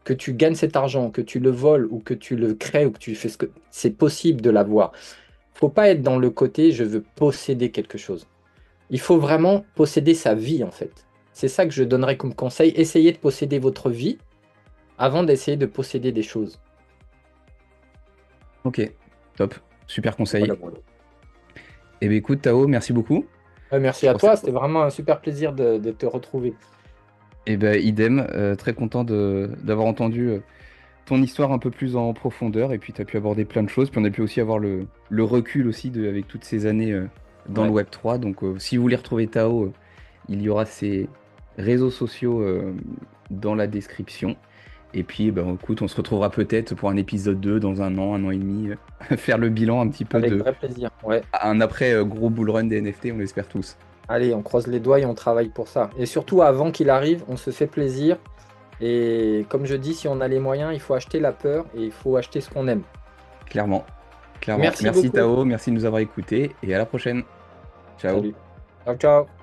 que tu gagnes cet argent, que tu le voles ou que tu le crées ou que tu fais ce que... C'est possible de l'avoir. Faut pas être dans le côté, je veux posséder quelque chose. Il faut vraiment posséder sa vie, en fait. C'est ça que je donnerais comme conseil. Essayez de posséder votre vie avant d'essayer de posséder des choses. Ok, top. Super Voilà, conseil. voilà. Eh bien écoute, Tao, merci beaucoup. Merci Je à pensais... toi, c'était vraiment un super plaisir de te retrouver. Eh ben idem, très content d'avoir entendu ton histoire un peu plus en profondeur et puis tu as pu aborder plein de choses. Puis on a pu aussi avoir le recul aussi avec toutes ces années dans le Ouais, Web3. Donc si vous voulez retrouver Tao, il y aura ses réseaux sociaux dans la description. Et puis ben, écoute, on se retrouvera peut-être pour un épisode 2 dans un an et demi, faire le bilan un petit peu avec de vrai plaisir. Ouais. un après gros bull run des NFT, on l'espère tous. Allez, on croise les doigts et on travaille pour ça. Et surtout, avant qu'il arrive, on se fait plaisir. Et comme je dis, si on a les moyens, il faut acheter la peur et il faut acheter ce qu'on aime. Clairement, clairement. Merci Merci beaucoup. Tao, merci de nous avoir écoutés et à la prochaine. Ciao. Salut. Ciao, ciao.